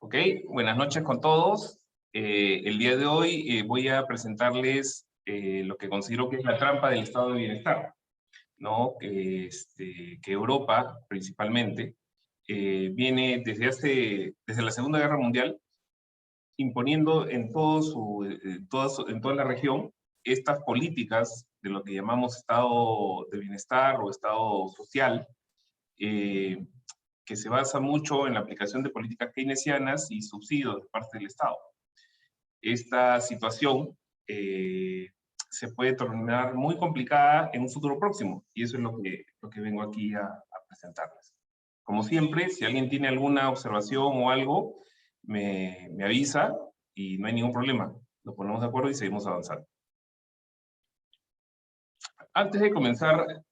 Ok, buenas noches con todos. El día de hoy voy a presentarles lo que considero que es la trampa del estado de bienestar, ¿no? Que Europa, principalmente, viene desde la Segunda Guerra Mundial imponiendo en toda la región estas políticas de lo que llamamos estado de bienestar o estado social, eh, que se basa mucho en la aplicación de políticas keynesianas y subsidios de parte del Estado. Esta situación se puede tornar muy complicada en un futuro próximo, y eso es lo que vengo aquí a presentarles. Como siempre, si alguien tiene alguna observación o algo, me avisa y no hay ningún problema. Nos ponemos de acuerdo y seguimos avanzando. Antes de comenzar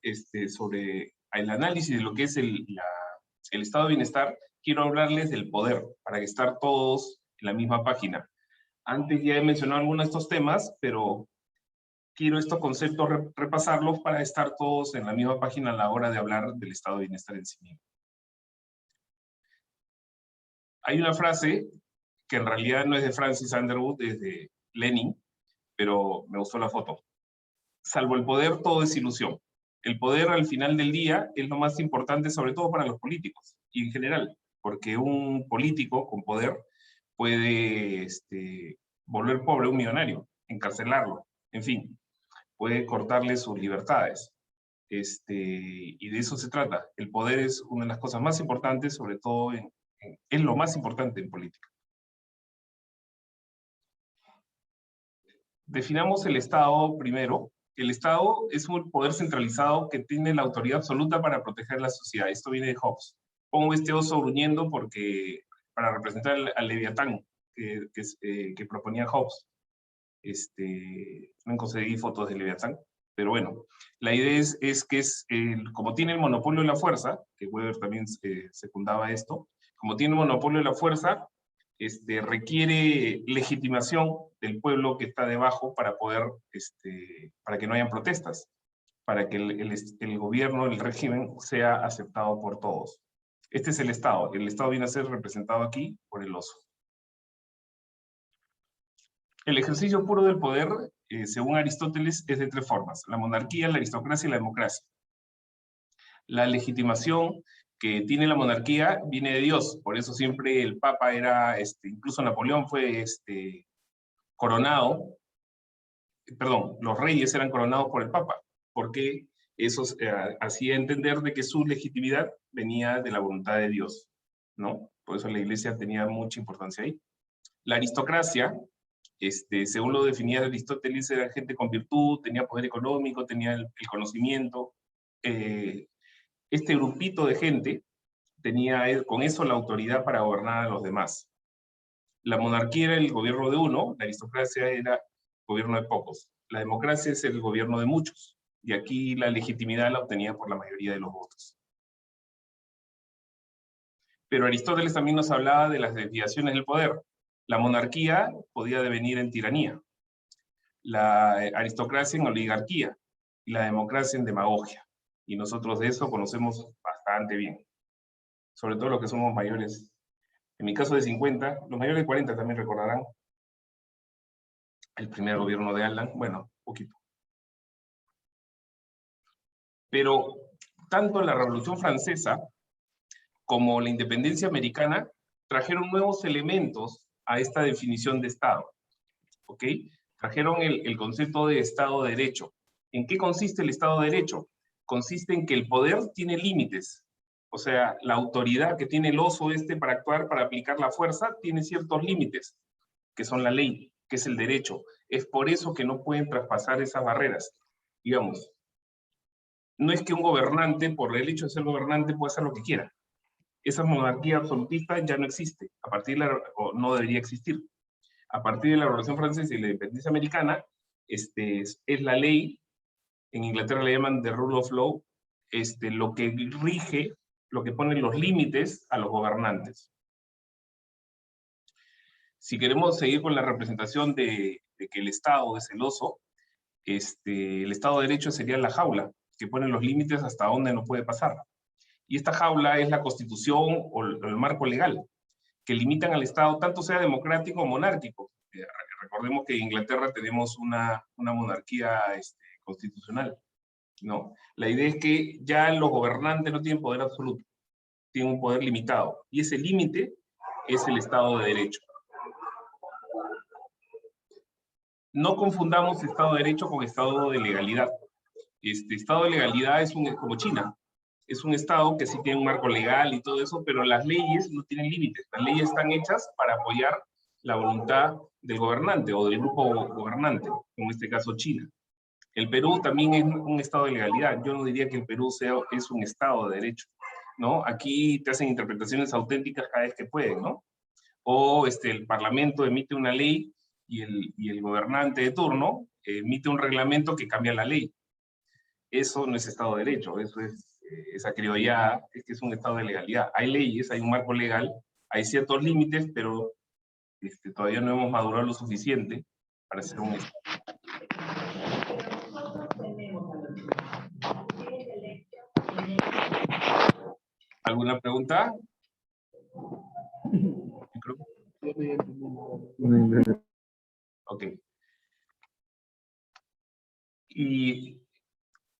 sobre el análisis de lo que es el estado de bienestar, quiero hablarles del poder, para que estar todos en la misma página. Antes ya he mencionado algunos de estos temas, pero quiero estos conceptos repasarlos para estar todos en la misma página a la hora de hablar del estado de bienestar en sí mismo. Hay una frase que en realidad no es de Francis Underwood, es de Lenin, pero me gustó la foto. Salvo el poder, todo es ilusión. El poder al final del día es lo más importante, sobre todo para los políticos y en general, porque un político con poder puede volver pobre a un millonario, encarcelarlo, en fin, puede cortarle sus libertades. Y de eso se trata. El poder es una de las cosas más importantes, sobre todo es lo más importante en política. Definamos el Estado primero. El Estado es un poder centralizado que tiene la autoridad absoluta para proteger la sociedad. Esto viene de Hobbes. Pongo este oso gruñendo para representar al Leviatán que proponía Hobbes. No conseguí fotos de Leviatán, pero bueno, la idea es que como tiene el monopolio de la fuerza, que Weber también secundaba esto, como tiene el monopolio de la fuerza, requiere legitimación del pueblo que está debajo para para que no hayan protestas, para que el gobierno, el régimen sea aceptado por todos. Este es el Estado. El Estado viene a ser representado aquí por el oso. El ejercicio puro del poder, según Aristóteles, es de tres formas: la monarquía, la aristocracia y la democracia. La legitimación que tiene la monarquía viene de Dios, por eso siempre el Papa era, incluso Napoleón fue coronado, perdón, los reyes eran coronados por el Papa, porque eso hacía entender de que su legitimidad venía de la voluntad de Dios, ¿no? Por eso la iglesia tenía mucha importancia ahí. La aristocracia, según lo definía Aristóteles, era gente con virtud, tenía poder económico, tenía el conocimiento. Este grupito de gente tenía con eso la autoridad para gobernar a los demás. La monarquía era el gobierno de uno, la aristocracia era el gobierno de pocos. La democracia es el gobierno de muchos, y aquí la legitimidad la obtenía por la mayoría de los votos. Pero Aristóteles también nos hablaba de las desviaciones del poder. La monarquía podía devenir en tiranía, la aristocracia en oligarquía, y la democracia en demagogia. Y nosotros de eso conocemos bastante bien, sobre todo los que somos mayores. En mi caso de 50, los mayores de 40 también recordarán el primer gobierno de Alan, bueno, poquito. Pero tanto la Revolución Francesa como la independencia americana trajeron nuevos elementos a esta definición de Estado, ¿ok? Trajeron el concepto de Estado de Derecho. ¿En qué consiste el Estado de Derecho? Consiste en que el poder tiene límites. O sea, la autoridad que tiene el oso para actuar, para aplicar la fuerza, tiene ciertos límites, que son la ley, que es el derecho. Es por eso que no pueden traspasar esas barreras. Digamos, no es que un gobernante, por el hecho de ser gobernante, pueda hacer lo que quiera. Esa monarquía absolutista ya no existe, o no debería existir. A partir de la Revolución Francesa y la independencia americana, es la ley, en Inglaterra le llaman the rule of law, lo que rige, lo que pone los límites a los gobernantes. Si queremos seguir con la representación de que el Estado es el oso, el Estado de Derecho sería la jaula, que pone los límites hasta dónde no puede pasar. Y esta jaula es la Constitución o el marco legal. que limitan al Estado, tanto sea democrático o monárquico. Recordemos que en Inglaterra tenemos una monarquía constitucional, ¿no? La idea es que ya los gobernantes no tienen poder absoluto, tienen un poder limitado, y ese límite es el Estado de Derecho. No confundamos Estado de Derecho con Estado de legalidad. Estado de legalidad es como China, es un Estado que sí tiene un marco legal y todo eso, pero las leyes no tienen límites. Las leyes están hechas para apoyar la voluntad del gobernante o del grupo gobernante, en este caso China. El Perú también es un Estado de legalidad. Yo no diría que el Perú es un Estado de derecho, ¿no? Aquí te hacen interpretaciones auténticas cada vez que pueden, ¿no? O el Parlamento emite una ley y el gobernante de turno emite un reglamento que cambia la ley. Eso no es Estado de Derecho, eso es esa criollada, es que es un Estado de legalidad. Hay leyes, hay un marco legal, hay ciertos límites, pero todavía no hemos madurado lo suficiente para ser un Estado. ¿Alguna pregunta? Ok. ¿Y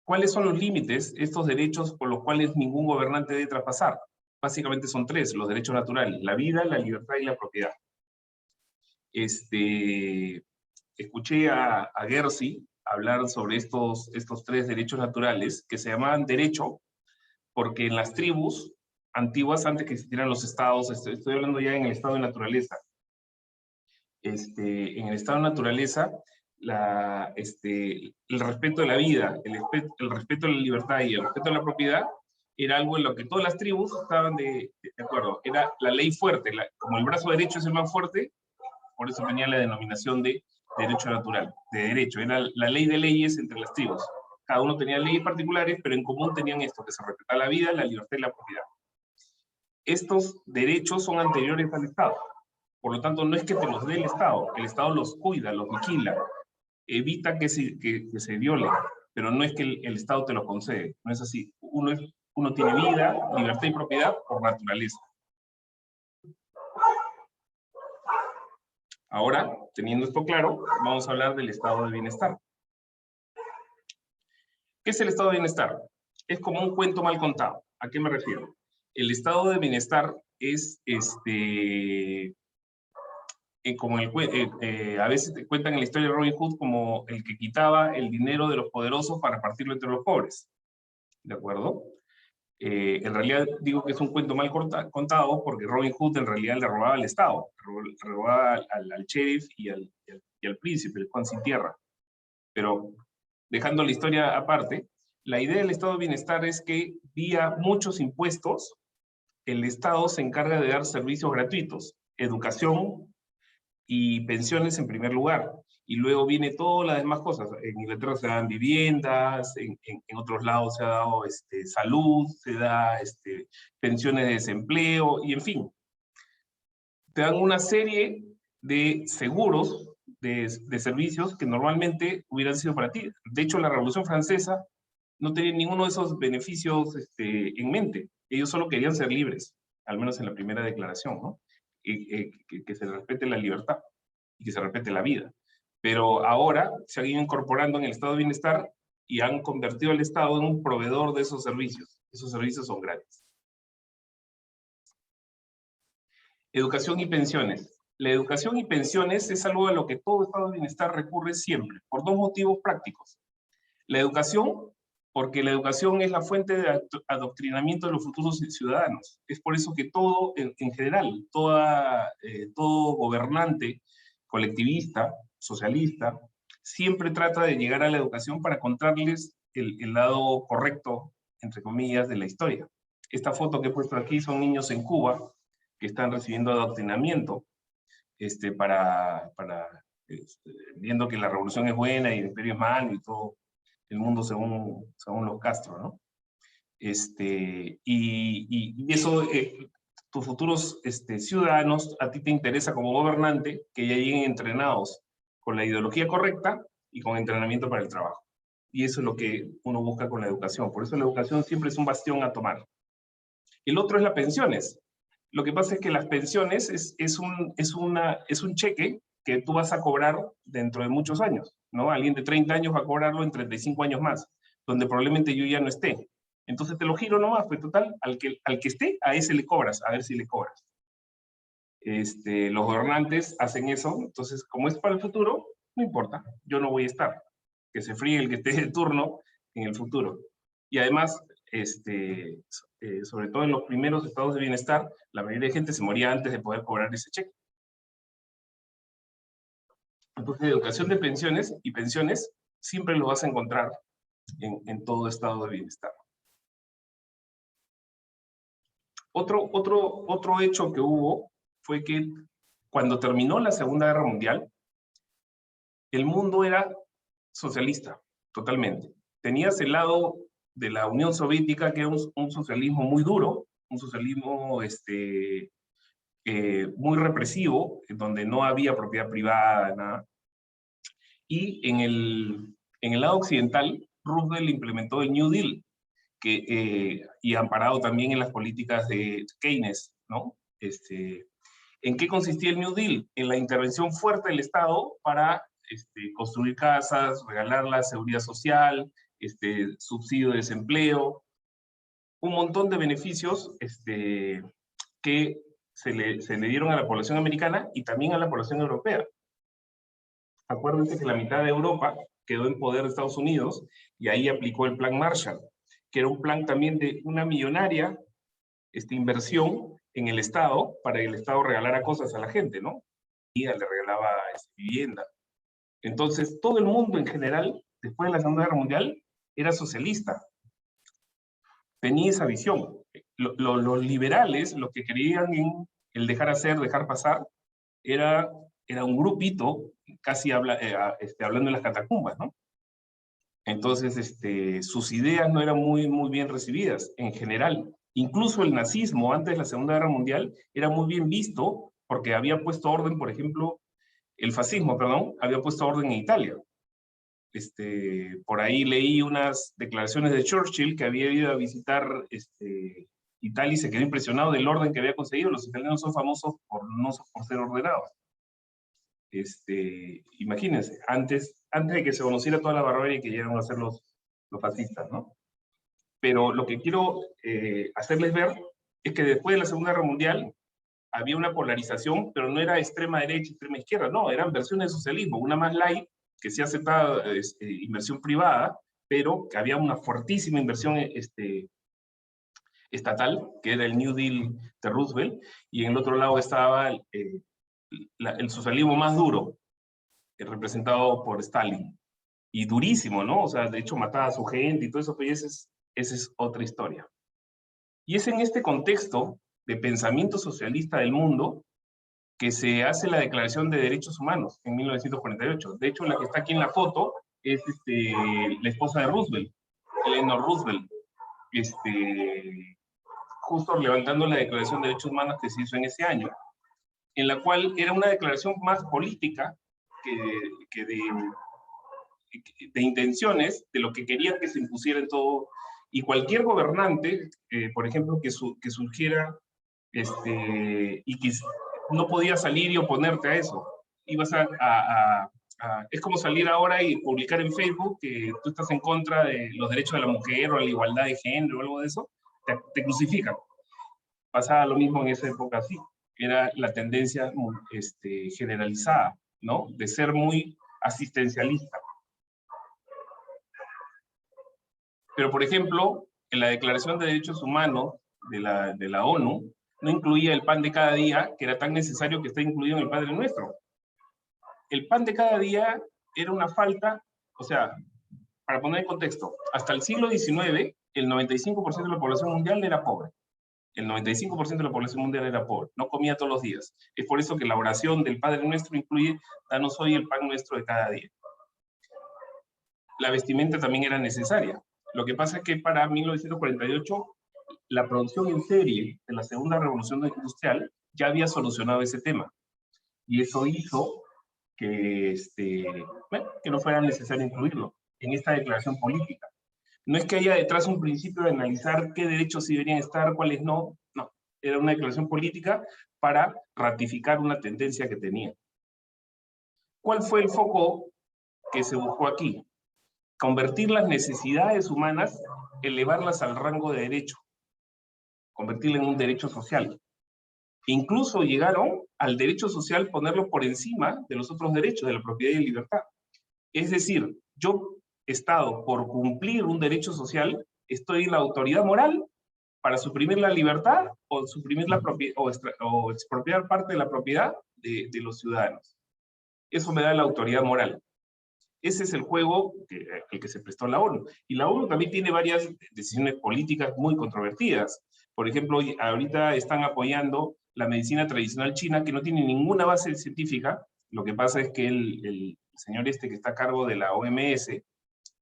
cuáles son los límites, estos derechos por los cuales ningún gobernante debe traspasar? Básicamente son tres, los derechos naturales: la vida, la libertad y la propiedad. Escuché a Gersi hablar sobre estos tres derechos naturales que se llamaban derecho porque en las tribus antiguas, antes que existieran los estados, estoy hablando ya en el estado de naturaleza, en el estado de naturaleza, el respeto de la vida, el respeto de la libertad y el respeto de la propiedad era algo en lo que todas las tribus estaban de acuerdo. Era la ley fuerte, como el brazo derecho es el más fuerte, por eso tenía la denominación de derecho natural, de derecho. Era la ley de leyes entre las tribus. Cada uno tenía leyes particulares, pero en común tenían esto, que se respetaba la vida, la libertad y la propiedad. Estos derechos son anteriores al Estado. Por lo tanto, no es que te los dé el Estado los cuida, los vigila, evita que se violen, pero no es que el Estado te lo concede, no es así. Uno tiene vida, libertad y propiedad por naturaleza. Ahora, teniendo esto claro, vamos a hablar del estado de bienestar. ¿Qué es el estado de bienestar? Es como un cuento mal contado. ¿A qué me refiero? El estado de bienestar es, como a veces te cuentan en la historia de Robin Hood como el que quitaba el dinero de los poderosos para repartirlo entre los pobres. ¿De acuerdo? En realidad digo que es un cuento mal contado porque Robin Hood en realidad le robaba al Estado, le robaba al sheriff y al príncipe, el Juan sin tierra. Pero dejando la historia aparte, la idea del estado de bienestar es que vía muchos impuestos, el Estado se encarga de dar servicios gratuitos, educación y pensiones en primer lugar. Y luego viene todas las demás cosas. En Inglaterra se dan viviendas, en otros lados se ha dado salud, se da pensiones de desempleo, y en fin. Te dan una serie de seguros, de servicios que normalmente hubieran sido para ti. De hecho, la Revolución Francesa no tenía ninguno de esos beneficios en mente. Ellos solo querían ser libres, al menos en la primera declaración, ¿no? Que se respete la libertad y que se respete la vida. Pero ahora se han ido incorporando en el estado de bienestar y han convertido al Estado en un proveedor de esos servicios. Esos servicios son gratis. Educación y pensiones. La educación y pensiones es algo a lo que todo estado de bienestar recurre siempre, por dos motivos prácticos. La educación, porque la educación es la fuente de adoctrinamiento de los futuros ciudadanos. Es por eso que todo, en general, todo gobernante colectivista, socialista, siempre trata de llegar a la educación para contarles el lado correcto, entre comillas, de la historia. Esta foto que he puesto aquí son niños en Cuba que están recibiendo adoctrinamiento viendo que la revolución es buena y el imperio es malo y todo el mundo según los Castro, ¿no? Y eso, tus futuros ciudadanos, a ti te interesa como gobernante que ya lleguen entrenados con la ideología correcta y con entrenamiento para el trabajo. Y eso es lo que uno busca con la educación. Por eso la educación siempre es un bastión a tomar. El otro es las pensiones. Lo que pasa es que las pensiones es un cheque que tú vas a cobrar dentro de muchos años, ¿no? Alguien de 30 años va a cobrarlo en 35 años más, donde probablemente yo ya no esté. Entonces te lo giro nomás, pues total, al que esté, a ese le cobras, a ver si le cobras. Los gobernantes hacen eso, entonces como es para el futuro, no importa, yo no voy a estar. Que se fríe el que esté de turno en el futuro. Y además, sobre todo en los primeros estados de bienestar, la mayoría de gente se moría antes de poder cobrar ese cheque. Entonces, educación de pensiones y pensiones siempre lo vas a encontrar en todo estado de bienestar. Otro hecho que hubo fue que cuando terminó la Segunda Guerra Mundial, el mundo era socialista, totalmente. Tenías el lado de la Unión Soviética, que era un socialismo muy duro, un socialismo muy represivo, donde no había propiedad privada, nada. Y en el lado occidental, Roosevelt implementó el New Deal, y amparado también en las políticas de Keynes, ¿no? ¿En qué consistía el New Deal? En la intervención fuerte del Estado para construir casas, regalar la seguridad social, subsidio de desempleo, un montón de beneficios que se le dieron a la población americana y también a la población europea. Acuérdense que la mitad de Europa quedó en poder de Estados Unidos y ahí aplicó el Plan Marshall, que era un plan también de una millonaria inversión en el Estado para que el Estado regalara cosas a la gente, ¿no? Y le regalaba vivienda. Entonces, todo el mundo en general, después de la Segunda Guerra Mundial, era socialista. Tenía esa visión. Los liberales, los que creían en el dejar hacer, dejar pasar, era un grupito, casi hablando en las catacumbas, ¿no? Entonces, sus ideas no eran muy bien recibidas en general. Incluso el nazismo, antes de la Segunda Guerra Mundial, era muy bien visto porque había puesto orden, por ejemplo, el fascismo, perdón, había puesto orden en Italia. Por ahí leí unas declaraciones de Churchill que había ido a visitar Italia y se quedó impresionado del orden que había conseguido. Los italianos son famosos por ser ordenados. Imagínense, antes de que se conociera toda la barbarie que llegaron a hacer los fascistas, ¿no? Pero lo que quiero hacerles ver es que después de la Segunda Guerra Mundial había una polarización, pero no era extrema derecha, extrema izquierda, no, eran versiones de socialismo, una más light, que sí aceptaba inversión privada, pero que había una fortísima inversión estatal, que era el New Deal de Roosevelt, y en el otro lado estaba el socialismo más duro, representado por Stalin, y durísimo, ¿no? O sea, de hecho mataba a su gente y todo eso, pero esa es otra historia. Y es en este contexto de pensamiento socialista del mundo que se hace la Declaración de Derechos Humanos en 1948. De hecho, la que está aquí en la foto es la esposa de Roosevelt, Eleanor Roosevelt, justo levantando la Declaración de Derechos Humanos que se hizo en ese año, en la cual era una declaración más política que de intenciones, de lo que querían que se impusiera en todo, y cualquier gobernante, por ejemplo, que surgiera y que no podía salir y oponerte a eso. Ibas es como salir ahora y publicar en Facebook que tú estás en contra de los derechos de la mujer o la igualdad de género o algo de eso, te crucifican. Pasaba lo mismo en esa época así. Era la tendencia generalizada, ¿no? De ser muy asistencialista. Pero, por ejemplo, en la Declaración de Derechos Humanos de la ONU, no incluía el pan de cada día, que era tan necesario que está incluido en el Padre Nuestro. El pan de cada día era una falta, o sea, para poner en contexto, hasta el siglo XIX, el 95% de la población mundial era pobre. El 95% de la población mundial era pobre, no comía todos los días. Es por eso que la oración del Padre Nuestro incluye, danos hoy el pan nuestro de cada día. La vestimenta también era necesaria. Lo que pasa es que para 1948, la producción en serie de la segunda revolución industrial ya había solucionado ese tema. Y eso hizo que, que no fuera necesario incluirlo en esta declaración política. No es que haya detrás un principio de analizar qué derechos sí deberían estar, cuáles no. No. Era una declaración política para ratificar una tendencia que tenía. ¿Cuál fue el foco que se buscó aquí? Convertir las necesidades humanas, elevarlas al rango de derecho, convertirlo en un derecho social. Incluso llegaron al derecho social ponerlo por encima de los otros derechos, de la propiedad y la libertad. Es decir, yo, Estado, por cumplir un derecho social, estoy en la autoridad moral para suprimir la libertad o suprimir la o expropiar parte de la propiedad de los ciudadanos. Eso me da la autoridad moral. Ese es el juego al que se prestó la ONU. Y la ONU también tiene varias decisiones políticas muy controvertidas. Por ejemplo, ahorita están apoyando la medicina tradicional china, que no tiene ninguna base científica. Lo que pasa es que el señor este que está a cargo de la OMS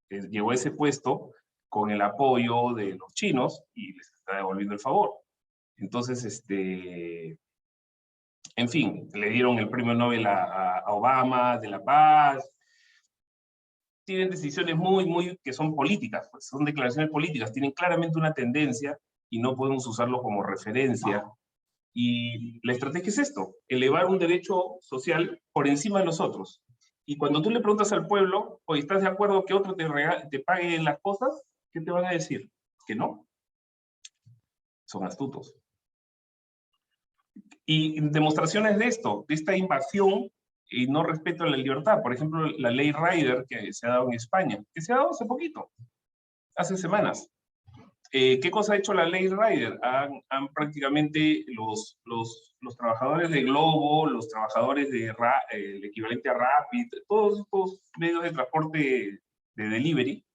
llegó a ese puesto con el apoyo de los chinos y les está devolviendo el favor. Entonces, en fin, le dieron el premio Nobel a Obama de la paz. Tienen decisiones que son políticas, pues, son declaraciones políticas, tienen claramente una tendencia y no podemos usarlo como referencia. Y la estrategia es esto, elevar un derecho social por encima de los otros. Y cuando tú le preguntas al pueblo, oye, ¿estás de acuerdo que otro te pague las cosas? ¿Qué te van a decir? Que no. Son astutos. Y demostraciones de esto, de esta invasión y no respeto a la libertad. Por ejemplo, la ley Rider que se ha dado en España, que se ha dado hace poquito, hace semanas. ¿Qué cosa ha hecho la ley Rider? Han prácticamente los trabajadores de Globo, los trabajadores de el equivalente a Rapid, todos estos medios de transporte de delivery,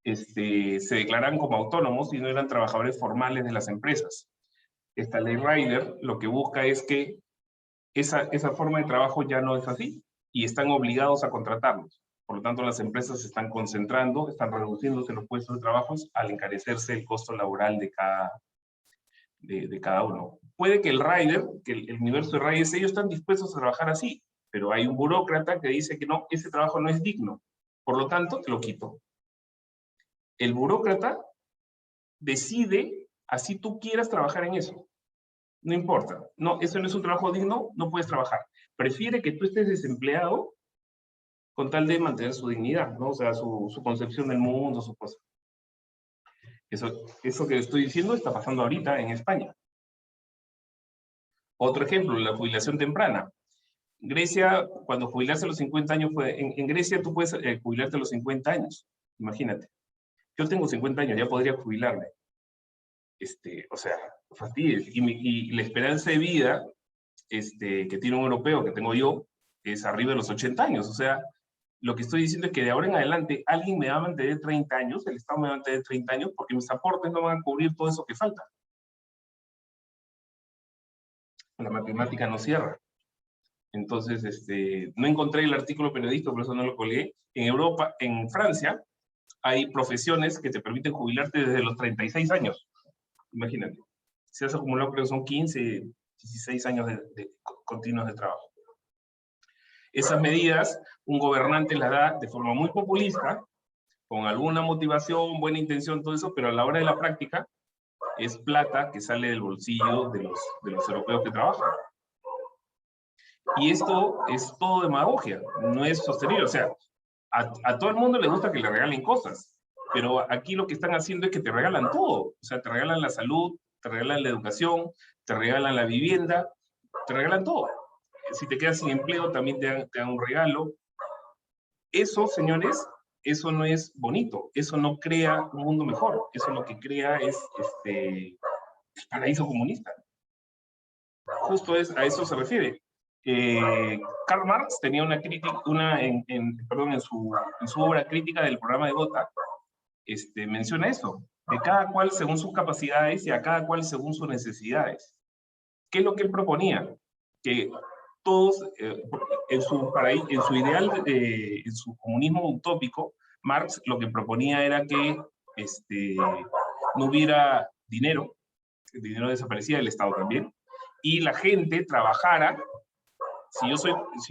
se declaran como autónomos y no eran trabajadores formales de las empresas. Esta ley Rider lo que busca es que esa forma de trabajo ya no es así y están obligados a contratarlos. Por lo tanto, las empresas se están concentrando, están reduciéndose los puestos de trabajo al encarecerse el costo laboral de cada uno. Puede que el rider, que el universo de riders, ellos están dispuestos a trabajar así, pero hay un burócrata que dice que no, ese trabajo no es digno. Por lo tanto, te lo quito. El burócrata decide, así tú quieras trabajar en eso. No importa. No, eso no es un trabajo digno, no puedes trabajar. Prefiere que tú estés desempleado con tal de mantener su dignidad, ¿no? O sea, su concepción del mundo, su cosa. Eso que estoy diciendo está pasando ahorita en España. Otro ejemplo, la jubilación temprana. Grecia, cuando jubilarse a los 50 años, en Grecia tú puedes jubilarte a los 50 años, imagínate. Yo tengo 50 años, ya podría jubilarme. O sea, fastidio. Y la esperanza de vida que tiene un europeo, que tengo yo, es arriba de los 80 años. O sea, lo que estoy diciendo es que de ahora en adelante alguien me va a mantener 30 años, el Estado me va a mantener 30 años, porque mis aportes no van a cubrir todo eso que falta. La matemática no cierra. Entonces, no encontré el artículo periodístico, por eso no lo colgué. En Europa, en Francia, hay profesiones que te permiten jubilarte desde los 36 años. Imagínate. Se has acumulado, creo que son 15, 16 años continuos de trabajo. Esas medidas, un gobernante las da de forma muy populista, con alguna motivación, buena intención, todo eso, pero a la hora de la práctica es plata que sale del bolsillo de los europeos que trabajan. Y esto es todo demagogia, no es sostenible. O sea, a todo el mundo le gusta que le regalen cosas, pero aquí lo que están haciendo es que te regalan todo. O sea, te regalan la salud, te regalan la educación, te regalan la vivienda, te regalan todo. Si te quedas sin empleo, también te dan un regalo. Eso, señores, eso no es bonito, eso no crea un mundo mejor, eso lo que crea es paraíso comunista. Justo a eso se refiere. Karl Marx tenía una crítica, en su obra crítica del programa de Gotha, menciona eso, de cada cual según sus capacidades y a cada cual según sus necesidades. ¿Qué es lo que él proponía? Que todos, en su ideal, en su comunismo utópico, Marx lo que proponía era que no hubiera dinero, el dinero desaparecía del Estado también, y la gente trabajara. Si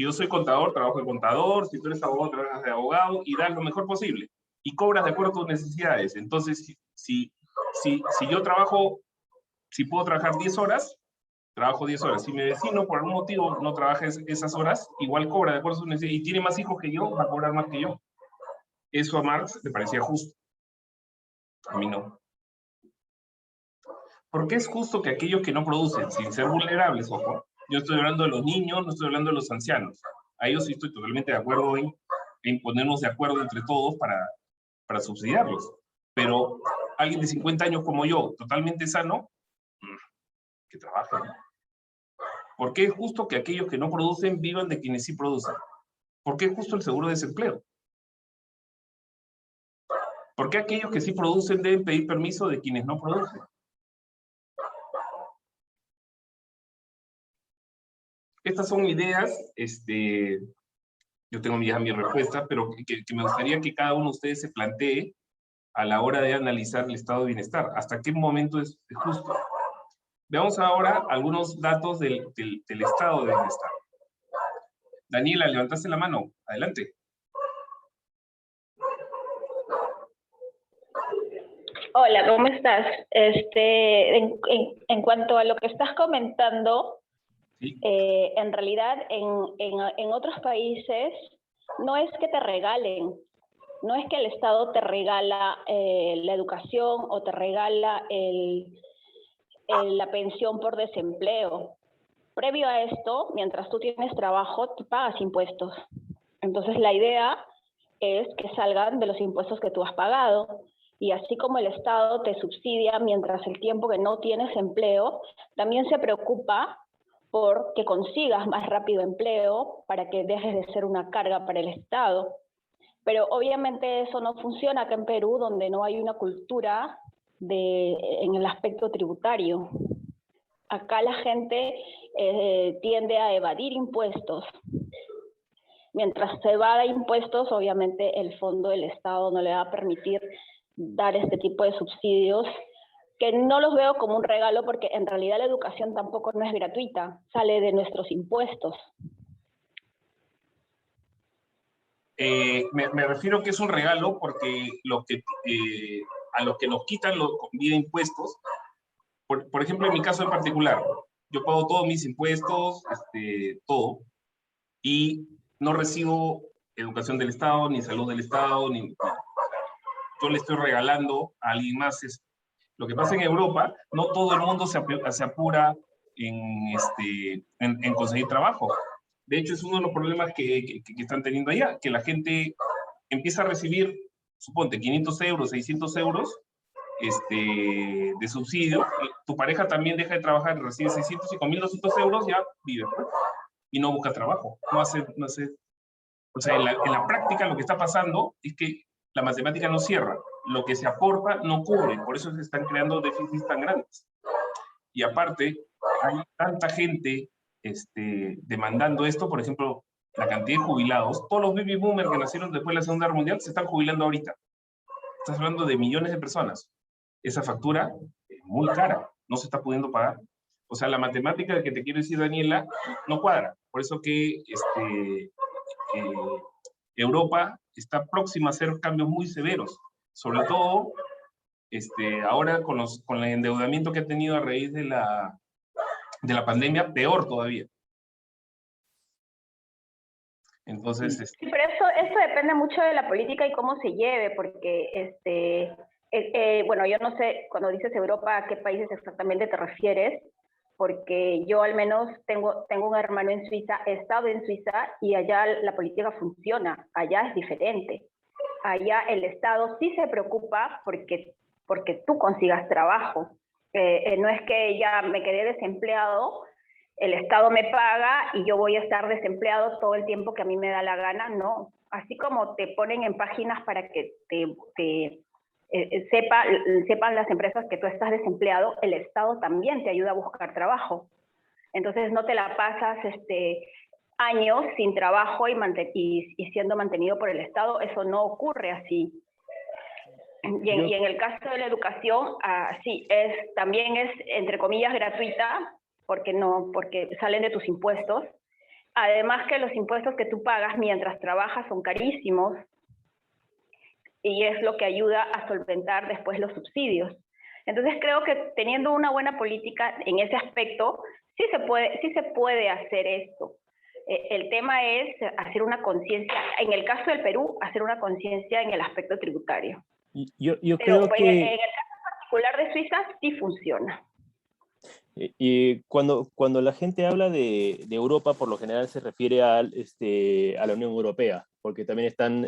yo soy contador, trabajo de contador, si tú eres abogado, trabajas de abogado, y das lo mejor posible, y cobras de acuerdo a tus necesidades. Entonces, si yo trabajo Si puedo trabajar 10 horas, trabajo 10 horas. Si mi vecino por algún motivo no trabaja esas horas, igual cobra de acuerdo a su necesidad y tiene más hijos que yo, va a cobrar más que yo. Eso a Marx le parecía justo. A mí no. ¿Por qué es justo que aquellos que no producen, sin ser vulnerables, ojo, yo estoy hablando de los niños, no estoy hablando de los ancianos, a ellos sí estoy totalmente de acuerdo en ponernos de acuerdo entre todos para subsidiarlos, pero alguien de 50 años como yo, totalmente sano, que trabaje, ¿no? ¿Por qué es justo que aquellos que no producen vivan de quienes sí producen? ¿Por qué es justo el seguro de desempleo? ¿Por qué aquellos que sí producen deben pedir permiso de quienes no producen? Estas son ideas, yo tengo ya mi respuesta, pero que me gustaría que cada uno de ustedes se plantee a la hora de analizar el estado de bienestar. ¿Hasta qué momento es justo? Veamos ahora algunos datos del estado de bienestar. Daniela, levantaste la mano. Adelante. Hola, ¿cómo estás? En cuanto a lo que estás comentando, ¿Sí? en realidad en otros países no es que te regalen, no es que el Estado te regala la educación o te regala la pensión por desempleo. Previo a esto, mientras tú tienes trabajo, tú pagas impuestos. Entonces la idea es que salgan de los impuestos que tú has pagado. Y así como el Estado te subsidia mientras el tiempo que no tienes empleo, también se preocupa por que consigas más rápido empleo para que dejes de ser una carga para el Estado. Pero obviamente eso no funciona acá en Perú, donde no hay una cultura en el aspecto tributario. Acá la gente tiende a evadir impuestos. Mientras se evada impuestos, obviamente el fondo del Estado no le va a permitir dar este tipo de subsidios, que no los veo como un regalo porque en realidad la educación tampoco no es gratuita, sale de nuestros impuestos. Me refiero que es un regalo porque a los que nos quitan vía impuestos, por ejemplo, en mi caso en particular, yo pago todos mis impuestos, todo, y no recibo educación del Estado, ni salud del Estado, yo le estoy regalando a alguien más eso. Lo que pasa en Europa, no todo el mundo se apura en conseguir trabajo. De hecho, es uno de los problemas que están teniendo allá, que la gente empieza a recibir, suponte, 500 euros, 600 euros de subsidio. Tu pareja también deja de trabajar, recibe 600 y con 1.200 euros ya vive, pues, y no busca trabajo. No hace. O sea, en la práctica lo que está pasando es que la matemática no cierra. Lo que se aporta no cubre, por eso se están creando déficits tan grandes. Y aparte, hay tanta gente demandando esto, por ejemplo, la cantidad de jubilados, todos los baby boomers que nacieron después de la Segunda Guerra Mundial se están jubilando ahorita. Estás hablando de millones de personas. Esa factura es muy cara, no se está pudiendo pagar. O sea, la matemática que te quiero decir, Daniela, no cuadra. Por eso que Europa está próxima a hacer cambios muy severos, sobre todo ahora con el endeudamiento que ha tenido a raíz de la pandemia, peor todavía. Entonces, sí, pero eso depende mucho de la política y cómo se lleve, porque bueno, yo no sé, cuando dices Europa, ¿a qué países exactamente te refieres? Porque yo al menos tengo un hermano en Suiza, he estado en Suiza y allá la política funciona, allá es diferente. Allá el Estado sí se preocupa porque tú consigas trabajo. No es que ya me quedé desempleado, el Estado me paga y yo voy a estar desempleado todo el tiempo que a mí me da la gana, no. Así como te ponen en páginas para que sepan las empresas que tú estás desempleado, el Estado también te ayuda a buscar trabajo. Entonces no te la pasas años sin trabajo y siendo mantenido por el Estado, eso no ocurre así. Y en el caso de la educación, sí, también es, entre comillas, gratuita, porque salen de tus impuestos. Además que los impuestos que tú pagas mientras trabajas son carísimos, y es lo que ayuda a solventar después los subsidios. Entonces creo que teniendo una buena política en ese aspecto, sí se puede hacer esto. El tema es hacer una conciencia, en el caso del Perú, hacer una conciencia en el aspecto tributario. Yo Pero creo pues, que en el caso particular de Suiza sí funciona. y cuando la gente habla de Europa, por lo general se refiere a la Unión Europea, porque también están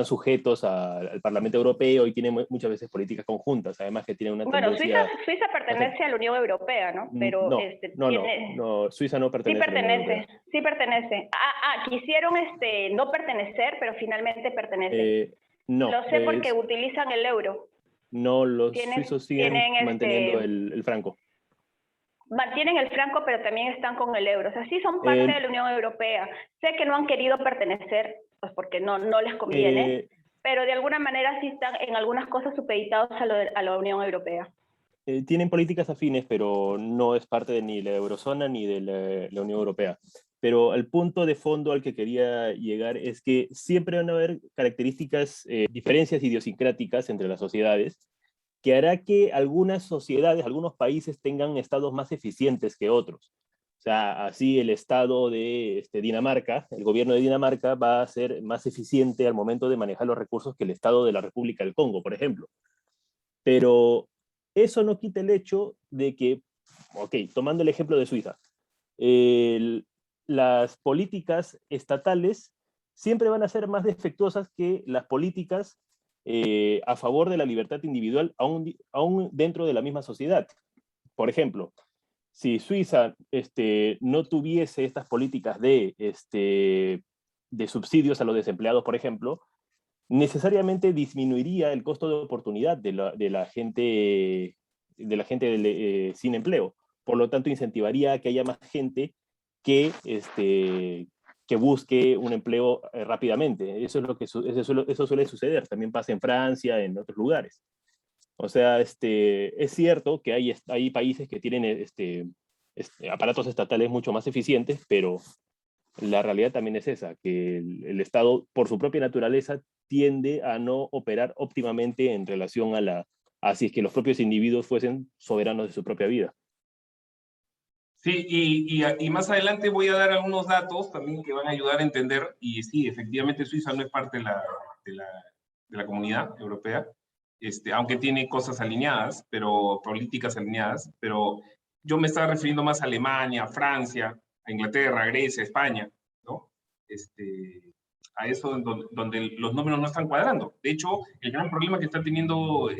sujetos al Parlamento Europeo y tienen muchas veces políticas conjuntas, además que tienen una Bueno, tendencia... Suiza pertenece a la Unión Europea, ¿no? Pero No, Suiza no sí pertenece a la Unión Europea. sí pertenece. Quisieron no pertenecer, pero finalmente pertenecen. No, Lo sé porque utilizan el euro. no, los suizos siguen manteniendo el franco. Mantienen el franco, pero también están con el euro. O sea, sí son parte de la Unión Europea. Sé que no han querido pertenecer, pues porque no les conviene, pero de alguna manera sí están en algunas cosas supeditados a la Unión Europea. Tienen políticas afines, pero no es parte de ni la eurozona ni de la Unión Europea. Pero el punto de fondo al que quería llegar es que siempre van a haber características, diferencias idiosincráticas entre las sociedades, que hará que algunas sociedades, algunos países tengan estados más eficientes que otros. O sea, así el estado de Dinamarca, el gobierno de Dinamarca va a ser más eficiente al momento de manejar los recursos que el estado de la República del Congo, por ejemplo. Pero eso no quita el hecho de que, tomando el ejemplo de Suiza, las políticas estatales siempre van a ser más defectuosas que las políticas a favor de la libertad individual, aún dentro de la misma sociedad. Por ejemplo, si Suiza no tuviese estas políticas de subsidios a los desempleados, por ejemplo, necesariamente disminuiría el costo de oportunidad de la gente sin empleo. Por lo tanto, incentivaría a que haya más gente que busque un empleo rápidamente. Eso suele suceder. También pasa en Francia, en otros lugares. O sea, es cierto que hay países que tienen aparatos estatales mucho más eficientes, pero la realidad también es esa, que el Estado, por su propia naturaleza, tiende a no operar óptimamente en relación a si es que los propios individuos fuesen soberanos de su propia vida. Sí, y más adelante voy a dar algunos datos también que van a ayudar a entender, y sí, efectivamente Suiza no es parte de la comunidad europea, aunque tiene cosas alineadas, políticas alineadas, pero yo me estaba refiriendo más a Alemania, Francia, a Inglaterra, a Grecia, a España, ¿no? A eso donde los números no están cuadrando. De hecho, el gran problema que está teniendo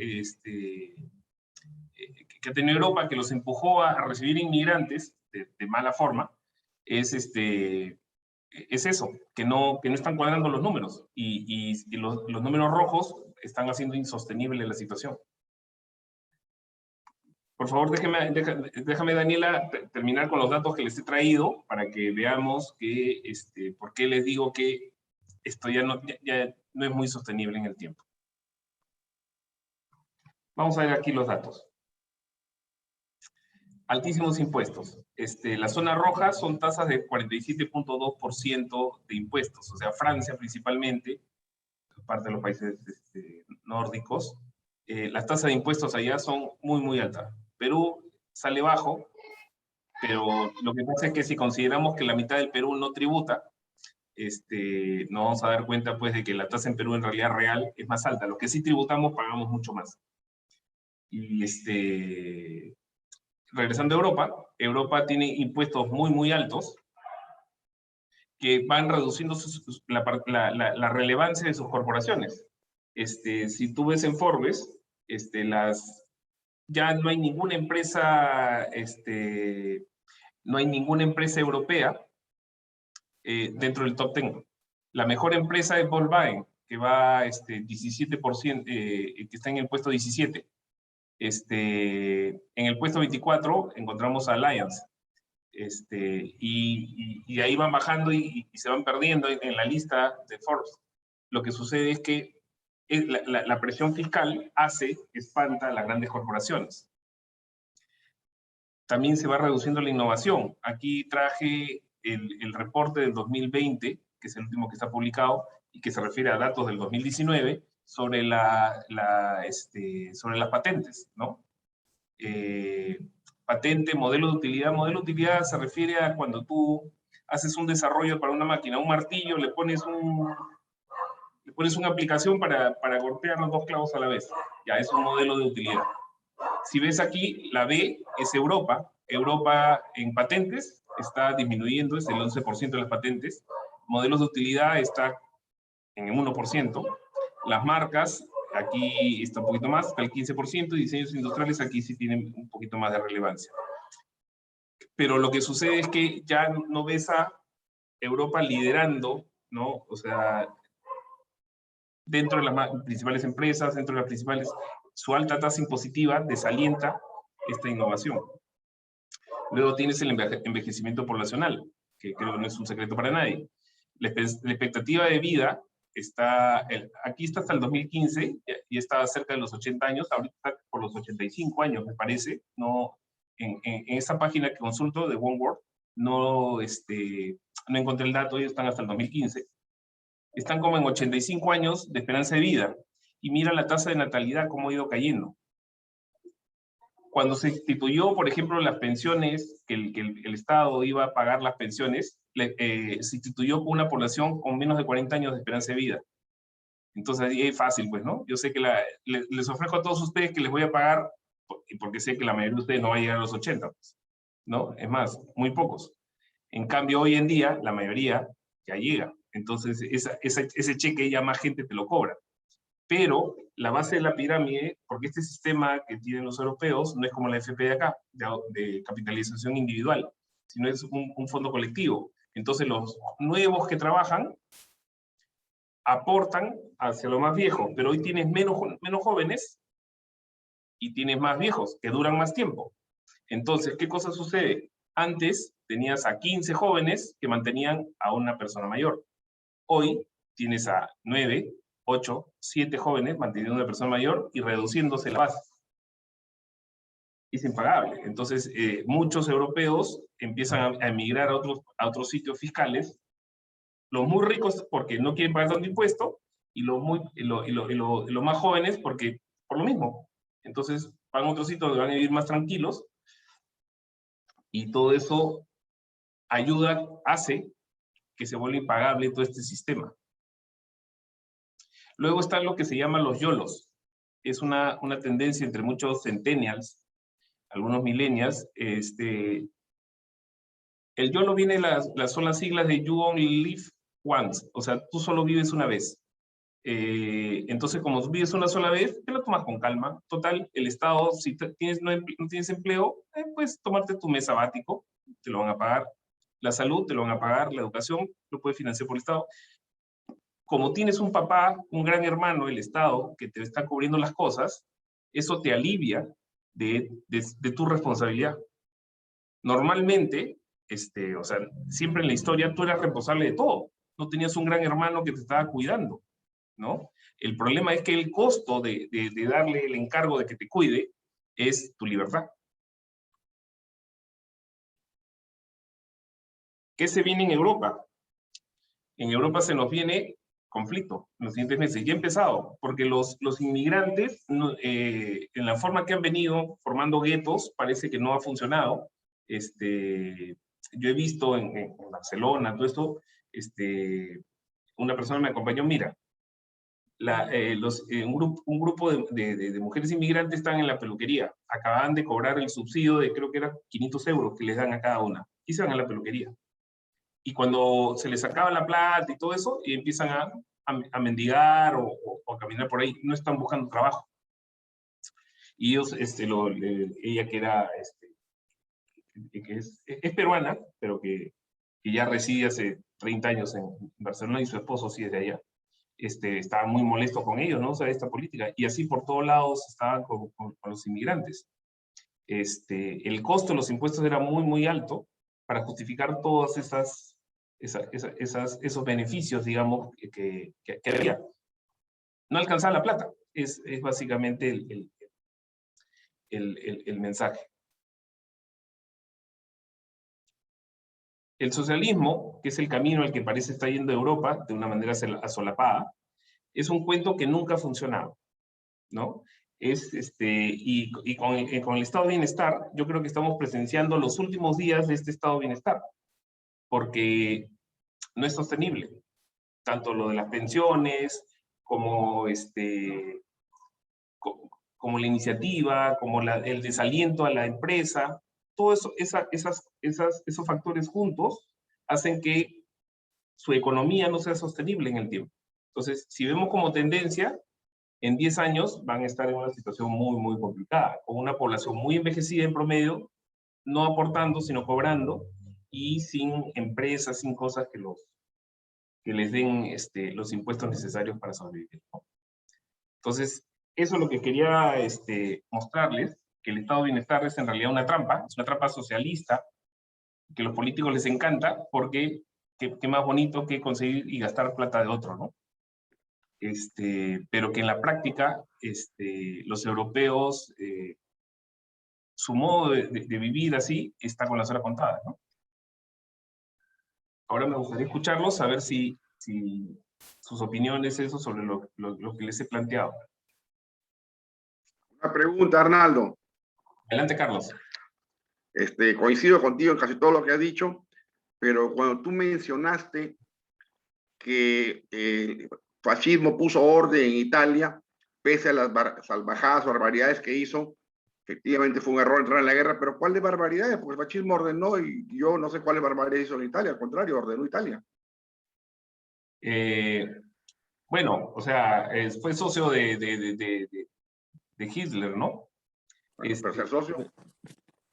que ha tenido Europa, que los empujó a recibir inmigrantes de mala forma, es eso, que no están cuadrando los números, y los números rojos están haciendo insostenible la situación. Por favor, déjame, Daniela, terminar con los datos que les he traído para que veamos por qué les digo que esto ya no es muy sostenible en el tiempo. Vamos a ver aquí los datos. Altísimos impuestos. La zona roja son tasas de 47.2% de impuestos, o sea, Francia principalmente, parte de los países nórdicos, las tasas de impuestos allá son muy, muy altas. Perú sale bajo, pero lo que pasa es que si consideramos que la mitad del Perú no tributa, nos vamos a dar cuenta pues de que la tasa en Perú en realidad real es más alta. Lo que sí tributamos pagamos mucho más. Y regresando a Europa, Europa tiene impuestos muy, muy altos que van reduciendo la relevancia de sus corporaciones. Si tú ves en Forbes, ya no hay ninguna empresa, no hay ninguna empresa europea dentro del top 10. La mejor empresa es Volkswagen, que va 17%, que está en el puesto 17. En el puesto 24 encontramos a Allianz. Y ahí van bajando y se van perdiendo en la lista de Forbes. Lo que sucede es que la presión fiscal espanta a las grandes corporaciones. También se va reduciendo la innovación. Aquí traje el reporte del 2020, que es el último que está publicado, y que se refiere a datos del 2019, sobre las patentes, ¿no? Patente, modelo de utilidad. Modelo de utilidad se refiere a cuando tú haces un desarrollo para una máquina, un martillo, le pones una aplicación para golpear los 2 clavos a la vez. Ya es un modelo de utilidad. Si ves aquí, la B es Europa. Europa en patentes está disminuyendo, es el 11% de las patentes. Modelos de utilidad está en el 1%. Las marcas, aquí está un poquito más, está el 15%. Diseños industriales, aquí sí tienen un poquito más de relevancia. Pero lo que sucede es que ya no ves a Europa liderando, ¿no? O sea, dentro de las principales empresas, dentro de las principales, su alta tasa impositiva desalienta esta innovación. Luego tienes el envejecimiento poblacional, que creo que no es un secreto para nadie. La expectativa de vida está, aquí está hasta el 2015, y estaba cerca de los 80 años, ahorita está por los 85 años, me parece. No, en esta página que consulto de OneWorld, no encontré el dato, ellos están hasta el 2015. Están como en 85 años de esperanza de vida. Y mira la tasa de natalidad, cómo ha ido cayendo. Cuando se instituyó, por ejemplo, las pensiones, que el Estado iba a pagar las pensiones, se instituyó con una población con menos de 40 años de esperanza de vida. Entonces, ahí es fácil, pues, ¿no? Yo sé que les ofrezco a todos ustedes que les voy a pagar, porque sé que la mayoría de ustedes no va a llegar a los 80, pues, ¿no? Es más, muy pocos. En cambio, hoy en día, la mayoría ya llega. Entonces, ese cheque ya más gente te lo cobra. Pero la base de la pirámide, porque este sistema que tienen los europeos no es como la FP de acá, de capitalización individual, sino es un fondo colectivo. Entonces, los nuevos que trabajan aportan hacia lo más viejo, pero hoy tienes menos jóvenes y tienes más viejos, que duran más tiempo. Entonces, ¿qué cosa sucede? Antes tenías a 15 jóvenes que mantenían a una persona mayor. Hoy tienes a 9, 8, 7 jóvenes manteniendo a una persona mayor y reduciéndose la base. Es impagable. Entonces, muchos europeos empiezan a emigrar a otros sitios fiscales, los muy ricos porque no quieren pagar tanto impuesto, y los más jóvenes porque por lo mismo. Entonces, van a otros sitios donde van a vivir más tranquilos, y todo eso hace que se vuelva impagable todo este sistema. Luego está lo que se llama los YOLOs. Es una tendencia entre muchos centennials, algunos millennials. El YOLO viene, son las siglas de You Only Live Once. O sea, tú solo vives una vez. Entonces, como vives una sola vez, te lo tomas con calma. Total, el Estado, si no tienes empleo, pues tomarte tu mes sabático, te lo van a pagar. La salud te lo van a pagar, la educación lo puede financiar por el Estado. Como tienes un papá, un gran hermano, el Estado, que te está cubriendo las cosas, eso te alivia de tu responsabilidad. Normalmente, o sea, siempre en la historia tú eras responsable de todo. No tenías un gran hermano que te estaba cuidando, ¿no? El problema es que el costo de darle el encargo de que te cuide es tu libertad. ¿Qué se viene en Europa? En Europa se nos viene conflicto en los siguientes meses. Ya ha empezado, porque los inmigrantes, en la forma que han venido formando guetos, parece que no ha funcionado. Yo he visto en Barcelona, todo esto, una persona me acompañó, mira, un grupo de mujeres inmigrantes están en la peluquería, acaban de cobrar el subsidio de, creo que era 500 euros que les dan a cada una, y se van a la peluquería. Y cuando se les acaba la plata y todo eso, y empiezan a mendigar o a caminar por ahí, no están buscando trabajo. Y ellos, ella que era, que es peruana, pero que ya reside hace 30 años en Barcelona, y su esposo sí es de allá, estaba muy molesto con ellos, ¿no? O sea, esta política. Y así por todos lados estaban con los inmigrantes. El costo de los impuestos era muy, muy alto para justificar todas esos beneficios, digamos, que había. No alcanzaba la plata, es básicamente el mensaje. El socialismo, que es el camino al que parece estar yendo Europa de una manera asolapada, es un cuento que nunca ha funcionado, ¿no? y con el estado de bienestar, yo creo que estamos presenciando los últimos días de este estado de bienestar, porque no es sostenible. Tanto lo de las pensiones, como, como la iniciativa, como el desaliento a la empresa, todo eso, esos factores juntos hacen que su economía no sea sostenible en el tiempo. Entonces, si vemos como tendencia, en 10 años van a estar en una situación muy, muy complicada, con una población muy envejecida en promedio, no aportando, sino cobrando, y sin empresas, sin cosas que les den los impuestos necesarios para sobrevivir, ¿no? Entonces, eso es lo que quería mostrarles, que el estado de bienestar es en realidad es una trampa socialista, que a los políticos les encanta, porque qué más bonito que conseguir y gastar plata de otro, ¿no? Pero que en la práctica, los europeos, su modo de vivir así, está con las horas contadas, ¿no? Ahora me gustaría escucharlos, a ver si sus opiniones, eso sobre lo que les he planteado. Una pregunta, Arnaldo. Adelante, Carlos. Coincido contigo en casi todo lo que has dicho, pero cuando tú mencionaste que el fascismo puso orden en Italia, pese a las salvajadas, barbaridades que hizo, efectivamente fue un error entrar en la guerra, pero ¿cuál de barbaridades? Porque el fascismo ordenó y yo no sé cuáles barbaridades hizo en Italia, al contrario, ordenó Italia. Bueno, o sea, fue socio de Hitler, ¿no? Bueno, pero ser socio.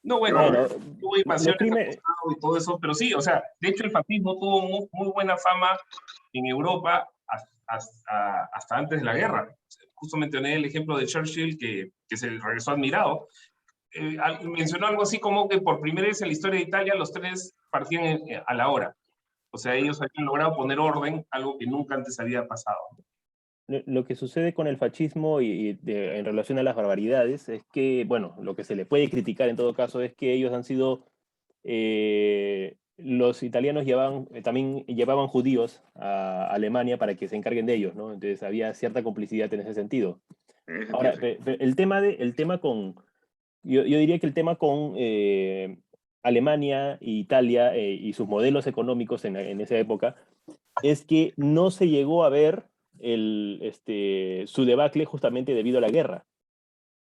No, bueno, tuvo invasiones crímenes y todo eso, pero sí, o sea, de hecho el fascismo tuvo muy buena fama en Europa hasta antes de la guerra. Justo mencioné el ejemplo de Churchill, que se regresó admirado. Mencionó algo así como que por primera vez en la historia de Italia los trenes partían a la hora. O sea, ellos habían logrado poner orden, algo que nunca antes había pasado. Lo que sucede con el fascismo en relación a las barbaridades es que, bueno, lo que se le puede criticar en todo caso es que ellos han sido, los italianos también llevaban judíos a Alemania para que se encarguen de ellos, ¿no? Entonces había cierta complicidad en ese sentido. Ahora, el tema con, yo diría que el tema con Alemania e Italia y sus modelos económicos en esa época es que no se llegó a ver su debacle justamente debido a la guerra,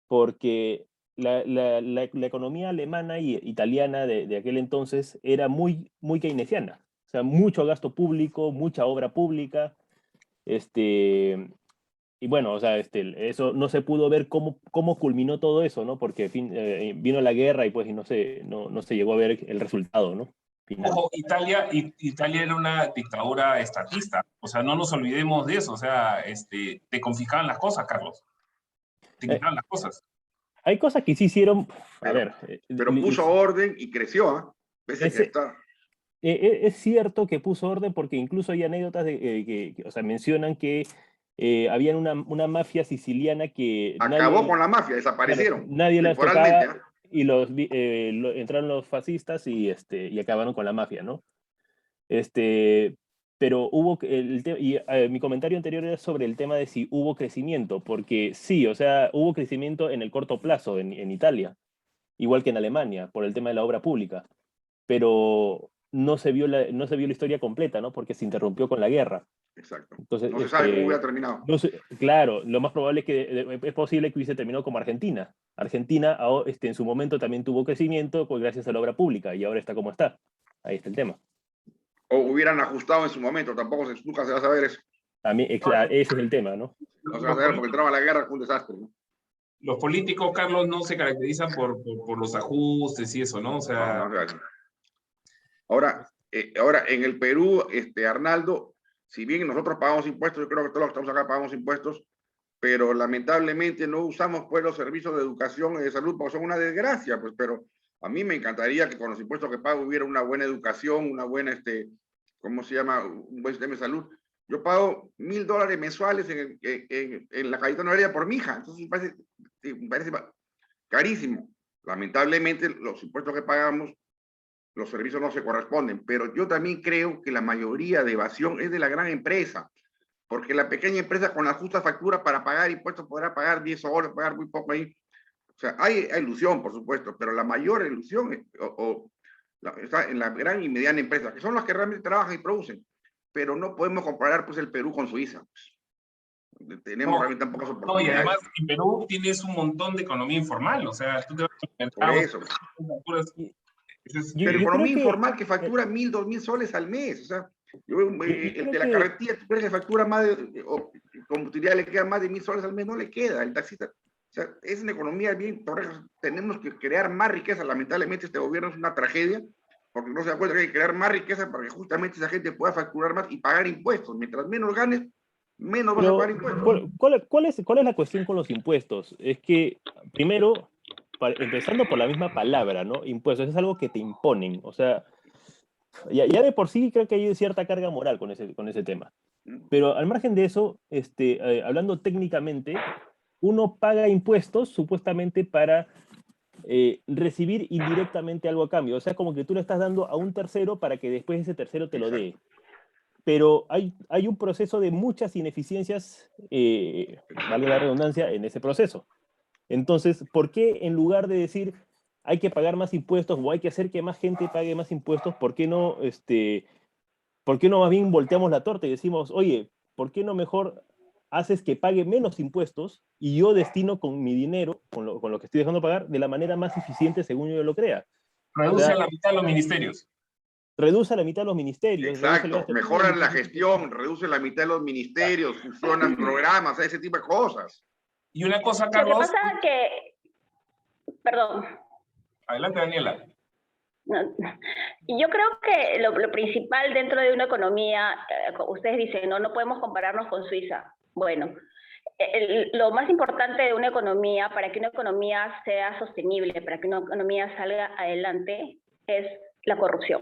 porque la economía alemana y italiana de aquel entonces era muy, muy keynesiana, o sea, mucho gasto público, mucha obra pública, y bueno, o sea, eso no se pudo ver cómo culminó todo eso, ¿no? Porque vino la guerra y pues no se llegó a ver el resultado, ¿no? Final. Ojo, Italia era una dictadura estatista, o sea, no nos olvidemos de eso, o sea, te confiscaban las cosas, Carlos, te quitaban las cosas. Hay cosas que sí hicieron, pero puso orden y creció, ¿eh? Pese que está... Es cierto que puso orden porque incluso hay anécdotas o sea, mencionan que había una mafia siciliana que acabó con la mafia, desaparecieron. Claro, nadie las temporalmente, tocaba y entraron los fascistas y acabaron con la mafia, ¿no? Pero mi comentario anterior era sobre el tema de si hubo crecimiento, porque sí, o sea, hubo crecimiento en el corto plazo en Italia, igual que en Alemania, por el tema de la obra pública, pero no se vio la historia completa, ¿no? Porque se interrumpió con la guerra. Exacto. Entonces, no se sabe cómo hubiera terminado. Claro, lo más probable es que es posible que hubiese terminado como Argentina. Argentina en su momento también tuvo crecimiento gracias a la obra pública y ahora está como está. Ahí está el tema. O hubieran ajustado en su momento, nunca se va a saber eso. También, ese es el tema, ¿no? No se va a saber porque entraba la guerra, fue un desastre, ¿no? Los políticos, Carlos, no se caracterizan por los ajustes y eso, ¿no? O sea... Ahora, en el Perú, Arnaldo, si bien nosotros pagamos impuestos, yo creo que todos los que estamos acá pagamos impuestos, pero lamentablemente no usamos pues los servicios de educación y de salud porque son una desgracia, pues, pero a mí me encantaría que con los impuestos que pago hubiera una buena educación, una buena, ¿cómo se llama? Un buen sistema de salud. Yo pago $1,000 mensuales en la Cayetano Heredia por mi hija, entonces me parece carísimo. Lamentablemente los impuestos que pagamos, los servicios no se corresponden, pero yo también creo que la mayoría de evasión es de la gran empresa. porque la pequeña empresa con la justa factura para pagar impuestos podrá pagar 10 soles, pagar muy poco ahí. O sea, hay ilusión, por supuesto, pero la mayor ilusión está en la gran y mediana empresa, que son las que realmente trabajan y producen. Pero no podemos comparar pues, el Perú con Suiza. Pues. Tenemos realmente tan pocas oportunidades. No, y además en Perú tienes un montón de economía informal, o sea, tú te vas a por eso. Pero economía informal que factura 1.000, 2.000 soles al mes, o sea, yo veo el de la carretilla, tú crees que factura más de, o como utilidad le queda más de 1.000 soles al mes, no le queda, el taxista, o sea, es una economía bien, tenemos que crear más riqueza, lamentablemente este gobierno es una tragedia, porque no se da cuenta que hay que crear más riqueza para que justamente esa gente pueda facturar más y pagar impuestos, mientras menos ganes, menos vas a pagar impuestos. ¿Cuál es la cuestión con los impuestos? Es que, primero, empezando por la misma palabra, ¿no? Impuestos, es algo que te imponen, o sea, ya de por sí creo que hay cierta carga moral con ese tema. Pero al margen de eso, hablando técnicamente, uno paga impuestos supuestamente para recibir indirectamente algo a cambio. O sea, como que tú le estás dando a un tercero para que después ese tercero te lo dé. Pero hay un proceso de muchas ineficiencias, vale la redundancia, en ese proceso. Entonces, ¿por qué en lugar de decir hay que pagar más impuestos o hay que hacer que más gente pague más impuestos, ¿por qué no más bien volteamos la torta y decimos, oye, ¿por qué no mejor haces que pague menos impuestos y yo destino con mi dinero, con lo que estoy dejando pagar, de la manera más eficiente según yo lo crea? Reduce a la mitad los ministerios. Reduce a la mitad los ministerios. Exacto, mejoran la gestión, reduce la mitad de los ministerios, fusionan programas, ese tipo de cosas. Y una cosa, Carlos... Lo que pasa es que... Perdón. Adelante, Daniela. Y yo creo que lo principal dentro de una economía, ustedes dicen, no podemos compararnos con Suiza. Bueno, lo más importante de una economía, para que una economía sea sostenible, para que una economía salga adelante, es la corrupción.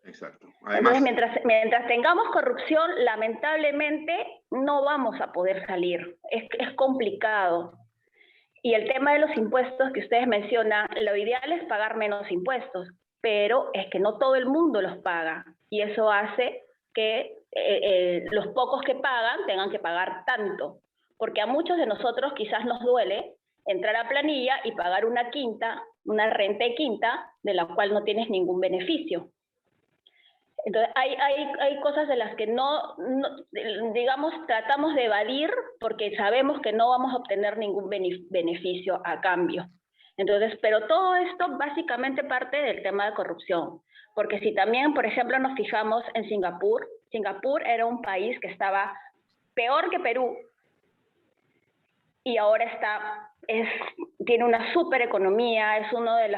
Exacto. Además, entonces, mientras tengamos corrupción, lamentablemente no vamos a poder salir. Es complicado. Y el tema de los impuestos que ustedes mencionan, lo ideal es pagar menos impuestos, pero es que no todo el mundo los paga. Y eso hace que los pocos que pagan tengan que pagar tanto. Porque a muchos de nosotros quizás nos duele entrar a planilla y pagar una renta de quinta, de la cual no tienes ningún beneficio. Entonces, hay cosas de las que no, digamos, tratamos de evadir porque sabemos que no vamos a obtener ningún beneficio a cambio. Entonces, pero todo esto básicamente parte del tema de corrupción. Porque si también, por ejemplo, nos fijamos en Singapur, Singapur era un país que estaba peor que Perú y ahora tiene una super economía, es uno de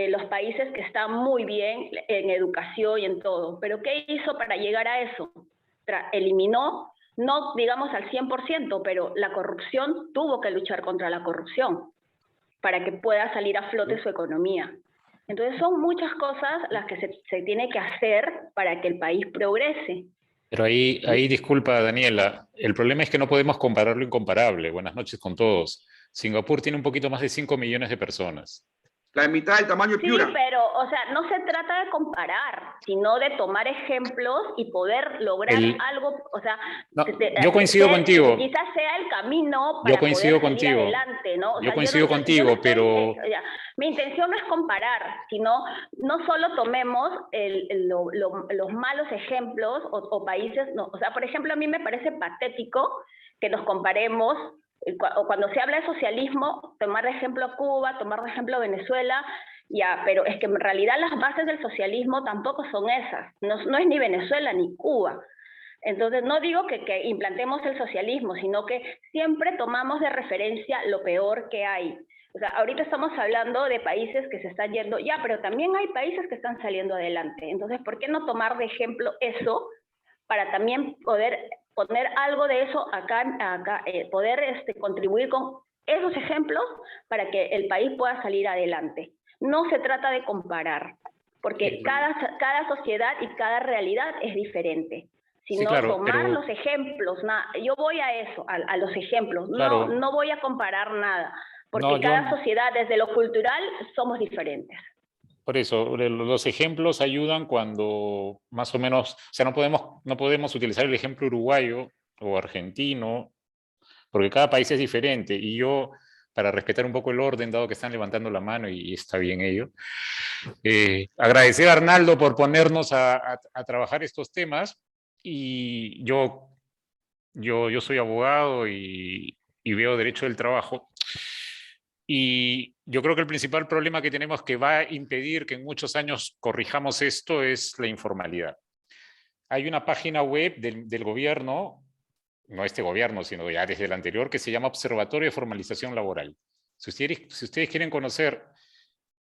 los países que están muy bien en educación y en todo. Pero ¿qué hizo para llegar a eso? Eliminó, no digamos al 100%, pero la corrupción, tuvo que luchar contra la corrupción para que pueda salir a flote su economía. Entonces son muchas cosas las que se tiene que hacer para que el país progrese. Pero ahí disculpa, Daniela, el problema es que no podemos comparar lo incomparable. Buenas noches con todos. Singapur tiene un poquito más de 5 millones de personas. La mitad del tamaño de Piura. Sí, pero, o sea, no se trata de comparar, sino de tomar ejemplos y poder lograr algo, o sea... No, yo coincido contigo. Quizás sea el camino para poder salir adelante, ¿no? O yo coincido contigo, pero... Mi intención no es comparar, sino no solo tomemos los malos ejemplos o países, no, o sea, por ejemplo, a mí me parece patético que nos comparemos. Cuando se habla de socialismo, tomar de ejemplo Cuba, tomar de ejemplo Venezuela, ya, pero es que en realidad las bases del socialismo tampoco son esas, no es ni Venezuela ni Cuba. Entonces no digo que implantemos el socialismo, sino que siempre tomamos de referencia lo peor que hay. O sea, ahorita estamos hablando de países que se están yendo, ya, pero también hay países que están saliendo adelante. Entonces, ¿por qué no tomar de ejemplo eso para también poder poner algo de eso acá poder contribuir con esos ejemplos para que el país pueda salir adelante? No se trata de comparar, porque cada sociedad y cada realidad es diferente. Sino claro, tomar los ejemplos, yo voy a eso, a los ejemplos, claro. No voy a comparar nada, porque cada sociedad desde lo cultural somos diferentes. Por eso, los ejemplos ayudan cuando más o menos, o sea, no podemos utilizar el ejemplo uruguayo o argentino, porque cada país es diferente. Y yo, para respetar un poco el orden, dado que están levantando la mano y está bien ello, agradecer a Arnaldo por ponernos a trabajar estos temas. Y yo soy abogado y veo derecho del trabajo. Y yo creo que el principal problema que tenemos que va a impedir que en muchos años corrijamos esto es la informalidad. Hay una página web del gobierno, no este gobierno, sino ya desde el anterior, que se llama Observatorio de Formalización Laboral. Si ustedes quieren conocer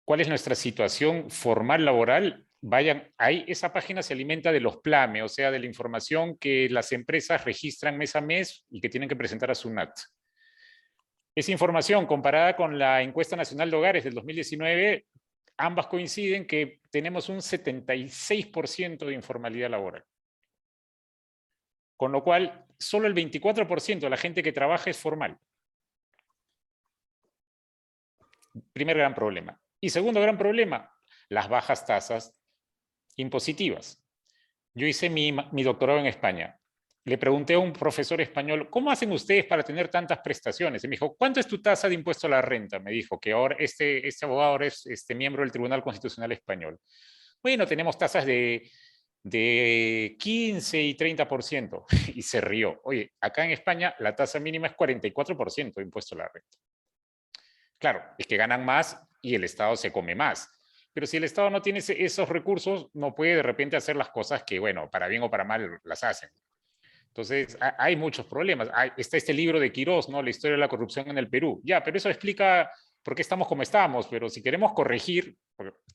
cuál es nuestra situación formal laboral, vayan ahí. Esa página se alimenta de los PLAME, o sea, de la información que las empresas registran mes a mes y que tienen que presentar a SUNAT. Esa información, comparada con la encuesta nacional de hogares del 2019, ambas coinciden que tenemos un 76% de informalidad laboral. Con lo cual, solo el 24% de la gente que trabaja es formal. Primer gran problema. Y segundo gran problema, las bajas tasas impositivas. Yo hice mi doctorado en España. Le pregunté a un profesor español, ¿cómo hacen ustedes para tener tantas prestaciones? Y me dijo, ¿cuánto es tu tasa de impuesto a la renta? Me dijo que ahora este abogado ahora es miembro del Tribunal Constitucional Español. Bueno, tenemos tasas de 15 y 30%. Y se rió. Oye, acá en España la tasa mínima es 44% de impuesto a la renta. Claro, es que ganan más y el Estado se come más. Pero si el Estado no tiene esos recursos, no puede de repente hacer las cosas que, bueno, para bien o para mal las hacen. Entonces, hay muchos problemas. Está este libro de Quirós, ¿no? La historia de la corrupción en el Perú. Ya, pero eso explica por qué estamos como estamos. Pero si queremos corregir,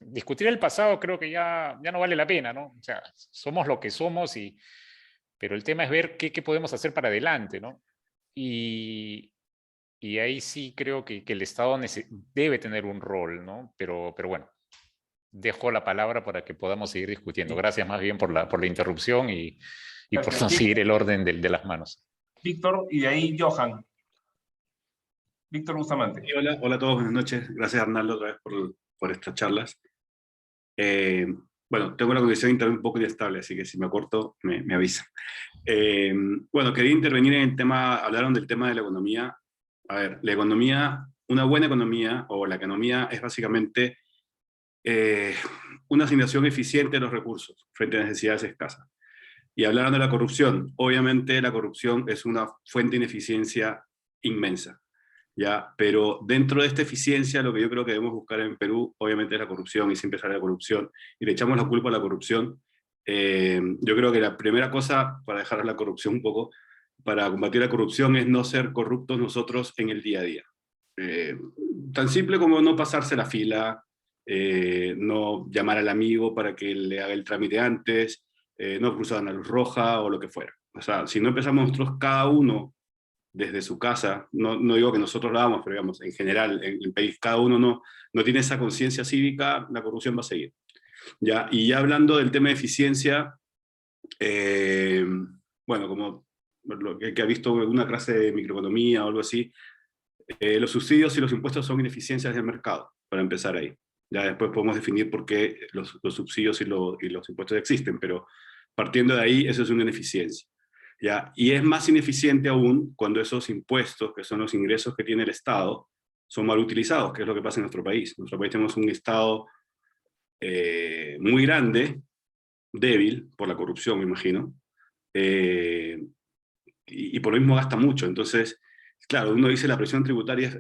discutir el pasado creo que ya no vale la pena, ¿no? O sea, somos lo que somos, pero el tema es ver qué podemos hacer para adelante, ¿no? Y ahí sí creo que el Estado debe tener un rol, ¿no? Pero bueno, dejo la palabra para que podamos seguir discutiendo. Gracias más bien por la interrupción y por no seguir el orden de las manos. Víctor, y de ahí Johan. Víctor Bustamante. Sí, hola a todos, buenas noches. Gracias, Arnaldo, otra vez por estas charlas. Bueno, tengo la conexión de internet un poco inestable, así que si me acorto, me avisan. Bueno, quería intervenir en el tema, hablaron del tema de la economía. A ver, la economía, una buena economía, o la economía es básicamente una asignación eficiente de los recursos frente a necesidades escasas. Y hablaron de la corrupción. Obviamente la corrupción es una fuente de ineficiencia inmensa, ¿ya? Pero dentro de esta eficiencia, lo que yo creo que debemos buscar en Perú, obviamente es la corrupción, y siempre sale la corrupción, y le echamos la culpa a la corrupción. Yo creo que la primera cosa, para dejar la corrupción un poco, para combatir la corrupción es no ser corruptos nosotros en el día a día. Tan simple como no pasarse la fila, no llamar al amigo para que le haga el trámite antes, no cruzar una luz roja o lo que fuera. O sea, si no empezamos nosotros cada uno desde su casa, no digo que nosotros lo hagamos, pero digamos, en general, en el país, cada uno no tiene esa conciencia cívica, la corrupción va a seguir. ¿Ya? Y ya hablando del tema de eficiencia, bueno, como lo que ha visto una clase de microeconomía o algo así, los subsidios y los impuestos son ineficiencias del mercado, para empezar ahí. Ya después podemos definir por qué los subsidios y los impuestos existen, pero partiendo de ahí, eso es una ineficiencia. ¿Ya? Y es más ineficiente aún cuando esos impuestos, que son los ingresos que tiene el Estado, son mal utilizados, que es lo que pasa en nuestro país. En nuestro país tenemos un Estado muy grande, débil, por la corrupción, me imagino, y por lo mismo gasta mucho. Entonces, claro, uno dice la presión tributaria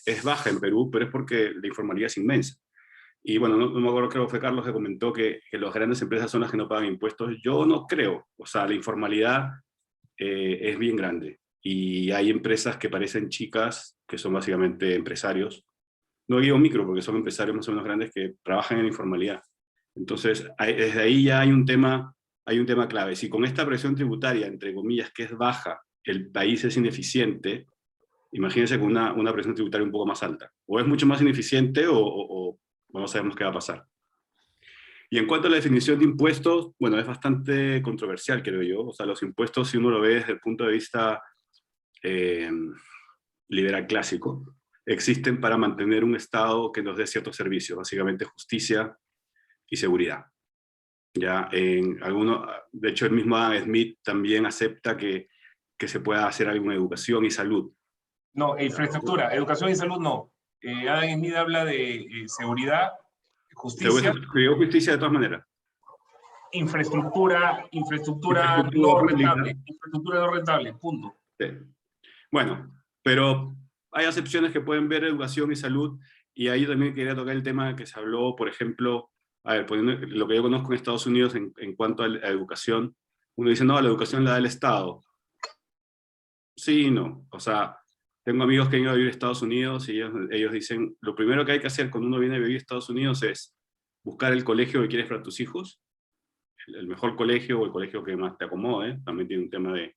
es baja en Perú, pero es porque la informalidad es inmensa. Y bueno, no me acuerdo, creo que fue Carlos que comentó que las grandes empresas son las que no pagan impuestos. Yo no creo. O sea, la informalidad es bien grande. Y hay empresas que parecen chicas, que son básicamente empresarios. No digo micro, porque son empresarios más o menos grandes que trabajan en la informalidad. Entonces, desde ahí ya hay un tema clave. Si con esta presión tributaria, entre comillas, que es baja, el país es ineficiente, imagínense con una presión tributaria un poco más alta. O es mucho más ineficiente o no sabemos qué va a pasar. Y en cuanto a la definición de impuestos, bueno, es bastante controversial, creo yo. O sea, los impuestos, si uno lo ve desde el punto de vista liberal clásico, existen para mantener un Estado que nos dé ciertos servicios, básicamente justicia, y seguridad. Ya, de hecho, el mismo Adam Smith también acepta que se pueda hacer algo en educación y salud. No, infraestructura, educación y salud no. Adam Smith habla de seguridad, justicia, Justicia de todas maneras. infraestructura Infraestructura no pública. rentable, infraestructura no rentable, punto. Sí. Bueno, pero hay acepciones que pueden ver educación y salud, y ahí también quería tocar el tema que se habló, por ejemplo, a ver, poniendo lo que yo conozco en Estados Unidos en cuanto a educación. Uno dice, no, la educación la da el Estado. Sí y no. O sea, tengo amigos que han ido a vivir a Estados Unidos y ellos dicen, lo primero que hay que hacer cuando uno viene a vivir a Estados Unidos es buscar el colegio que quieres para tus hijos, el mejor colegio o el colegio que más te acomode, también tiene un tema de...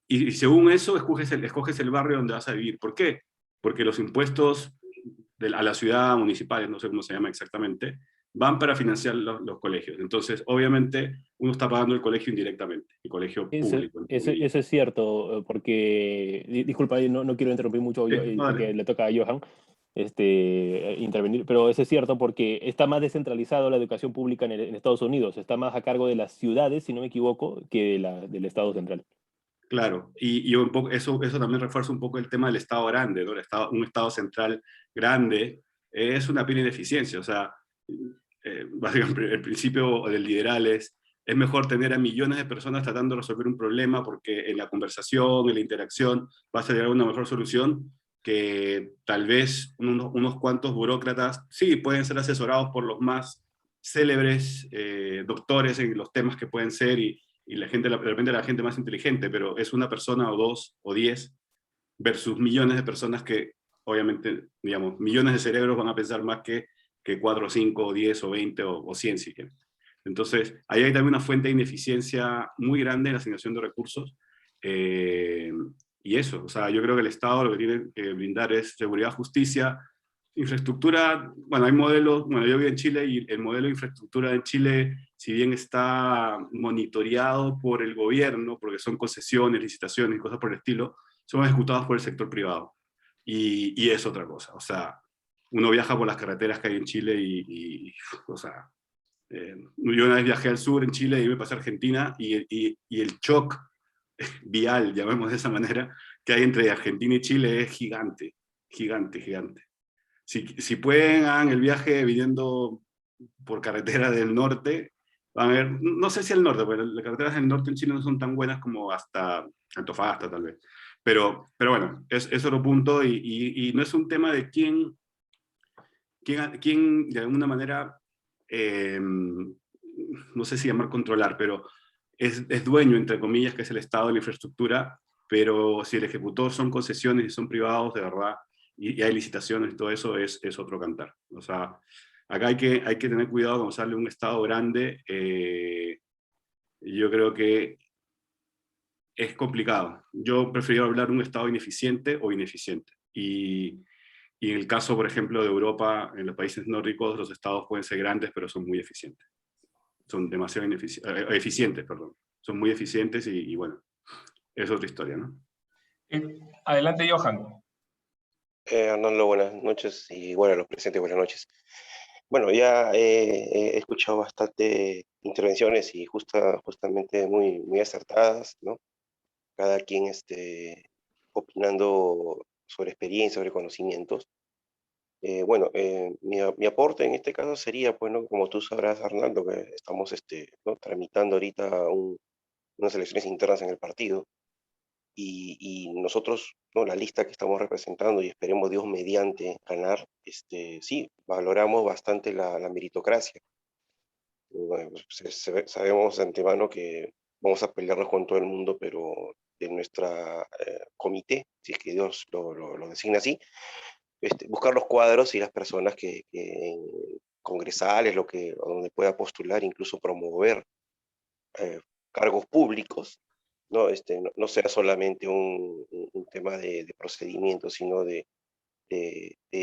Y según eso, escoges el barrio donde vas a vivir. ¿Por qué? Porque los impuestos a la ciudad, municipales, no sé cómo se llama exactamente, van para financiar los colegios. Entonces, obviamente, uno está pagando el colegio indirectamente, el colegio público. Eso es cierto, porque, disculpa, no quiero interrumpir mucho, porque le toca a Johan intervenir, pero eso es cierto porque está más descentralizado la educación pública en Estados Unidos, está más a cargo de las ciudades, si no me equivoco, que del Estado central. Claro, y un poco, eso también refuerza un poco el tema del Estado grande, ¿no? Un Estado central grande es una pila de ineficiencia. O sea, básicamente el principio del liberal es mejor tener a millones de personas tratando de resolver un problema, porque en la conversación, en la interacción, vas a llegar a una mejor solución que tal vez unos cuantos burócratas, sí, pueden ser asesorados por los más célebres doctores en los temas que pueden ser, y la gente, de repente la gente más inteligente, pero es una persona o dos o 10 versus millones de personas que, obviamente, digamos, millones de cerebros van a pensar más que 4 o 5 o 10 o 20 o 100 si quieren. Entonces, ahí hay también una fuente de ineficiencia muy grande en la asignación de recursos. Y eso, o sea, yo creo que el Estado lo que tiene que brindar es seguridad, justicia, infraestructura. Bueno, hay modelos, bueno, yo vivo en Chile y el modelo de infraestructura en Chile, si bien está monitoreado por el gobierno, porque son concesiones, licitaciones y cosas por el estilo, son ejecutados por el sector privado. Y es otra cosa, o sea, uno viaja por las carreteras que hay en Chile o sea, yo una vez viajé al sur en Chile y me pasé a Argentina, y el shock vial, llamemos de esa manera, que hay entre Argentina y Chile es gigante, gigante, gigante. Si pueden, hagan el viaje viniendo por carretera del norte, van a ver, no sé si al norte, porque las carreteras del norte en Chile no son tan buenas como hasta Antofagasta tal vez. Pero bueno, es otro punto, y no es un tema de quién de alguna manera, no sé si llamar controlar, pero es dueño, entre comillas, que es el Estado de la infraestructura, pero si el ejecutor son concesiones y son privados, de verdad, y hay licitaciones y todo eso, es otro cantar. O sea, acá hay que tener cuidado cuando sale un Estado grande. Yo creo que es complicado. Yo prefiero hablar de un Estado ineficiente o ineficiente. Y en el caso, por ejemplo, de Europa, en los países nórdicos, los estados pueden ser grandes, pero son muy eficientes. Son demasiado eficientes, perdón. Son muy eficientes y bueno, es otra historia, ¿no? Adelante, Johan. Arnaldo, buenas noches, y bueno, a los presentes, buenas noches. Bueno, ya he escuchado bastante intervenciones y justamente muy acertadas, ¿no? Cada quien opinando sobre experiencia, sobre conocimientos. Mi aporte en este caso sería, pues, ¿no? Como tú sabrás, Arnaldo, que estamos ¿no? tramitando ahorita unas elecciones internas en el partido, y nosotros, ¿no? La lista que estamos representando, y esperemos Dios mediante ganar, sí, valoramos bastante la meritocracia. Bueno, sabemos de antemano que vamos a pelearnos con todo el mundo, pero de nuestra comité, si es que Dios lo designa así, buscar los cuadros y las personas que congresales, o donde pueda postular, incluso promover cargos públicos, ¿no? No sea solamente un tema de procedimiento, sino de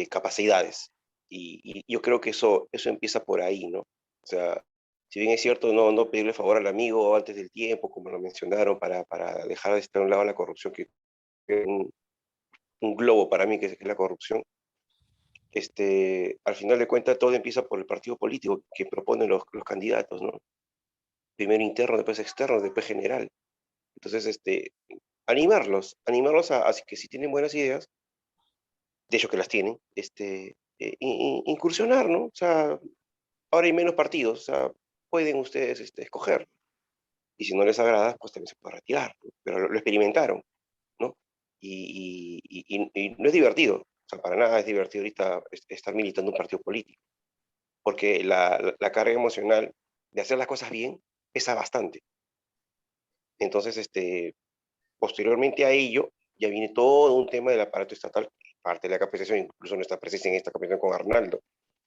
capacidades. Y yo creo que eso empieza por ahí, ¿no? O sea, si bien es cierto, no pedirle favor al amigo antes del tiempo, como lo mencionaron, para dejar de estar a un lado la corrupción, que es un globo para mí, que es la corrupción. al final de cuentas todo empieza por el partido político que proponen los candidatos, ¿no? Primero interno, después externo, después general. Entonces, animarlos a que si tienen buenas ideas, de hecho que las tienen, incursionar, ¿no? O sea, ahora hay menos partidos, o sea, pueden ustedes escoger. Y si no les agrada, pues también se puede retirar, ¿no? Pero lo experimentaron, ¿no? Y no es divertido, o sea, para nada es divertido ahorita estar militando un partido político, porque la carga emocional de hacer las cosas bien pesa bastante. Entonces, posteriormente a ello, ya viene todo un tema del aparato estatal, parte de la capacitación, incluso nuestra presencia en esta capacitación con Arnaldo,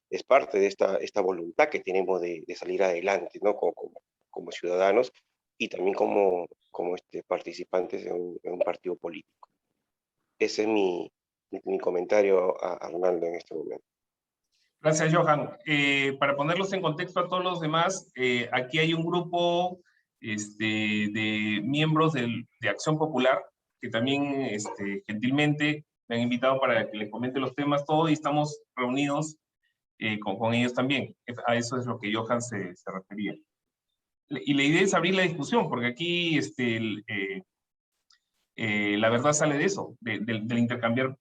es parte de esta voluntad que tenemos de salir adelante, ¿no? Como ciudadanos y también como participantes de un partido político. Ese es mi comentario a Arnaldo en este momento. Gracias, Johan. Para ponerlos en contexto a todos los demás, aquí hay un grupo de miembros de Acción Popular que también gentilmente me han invitado para que les comente los temas, todo, y estamos reunidos con ellos también. A eso es lo que Johan se refería. Y la idea es abrir la discusión, porque aquí la verdad sale de eso, del intercambiar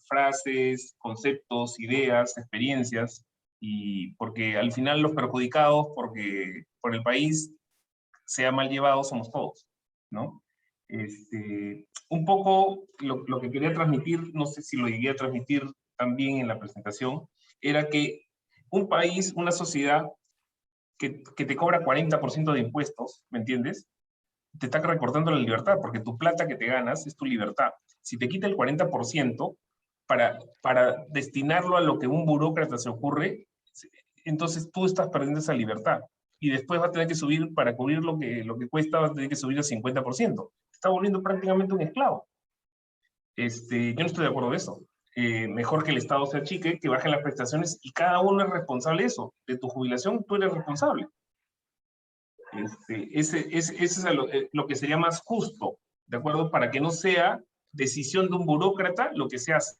frases, conceptos, ideas, experiencias, y porque al final los perjudicados por el país sea mal llevado somos todos, ¿no? Un poco lo que quería transmitir, no sé si lo llegué a transmitir también en la presentación, era que un país, una sociedad que te cobra 40% de impuestos, ¿me entiendes?, te está recortando la libertad, porque tu plata que te ganas es tu libertad. Si te quita el 40% para destinarlo a lo que un burócrata se ocurre, entonces tú estás perdiendo esa libertad. Y después va a tener que subir, para cubrir lo que cuesta, va a tener que subir al 50%. Te está volviendo prácticamente un esclavo. Yo no estoy de acuerdo con eso. Mejor que el Estado se achique, que bajen las prestaciones, y cada uno es responsable de eso. De tu jubilación, tú eres responsable. Ese es lo que sería más justo, ¿de acuerdo? Para que no sea decisión de un burócrata lo que se hace.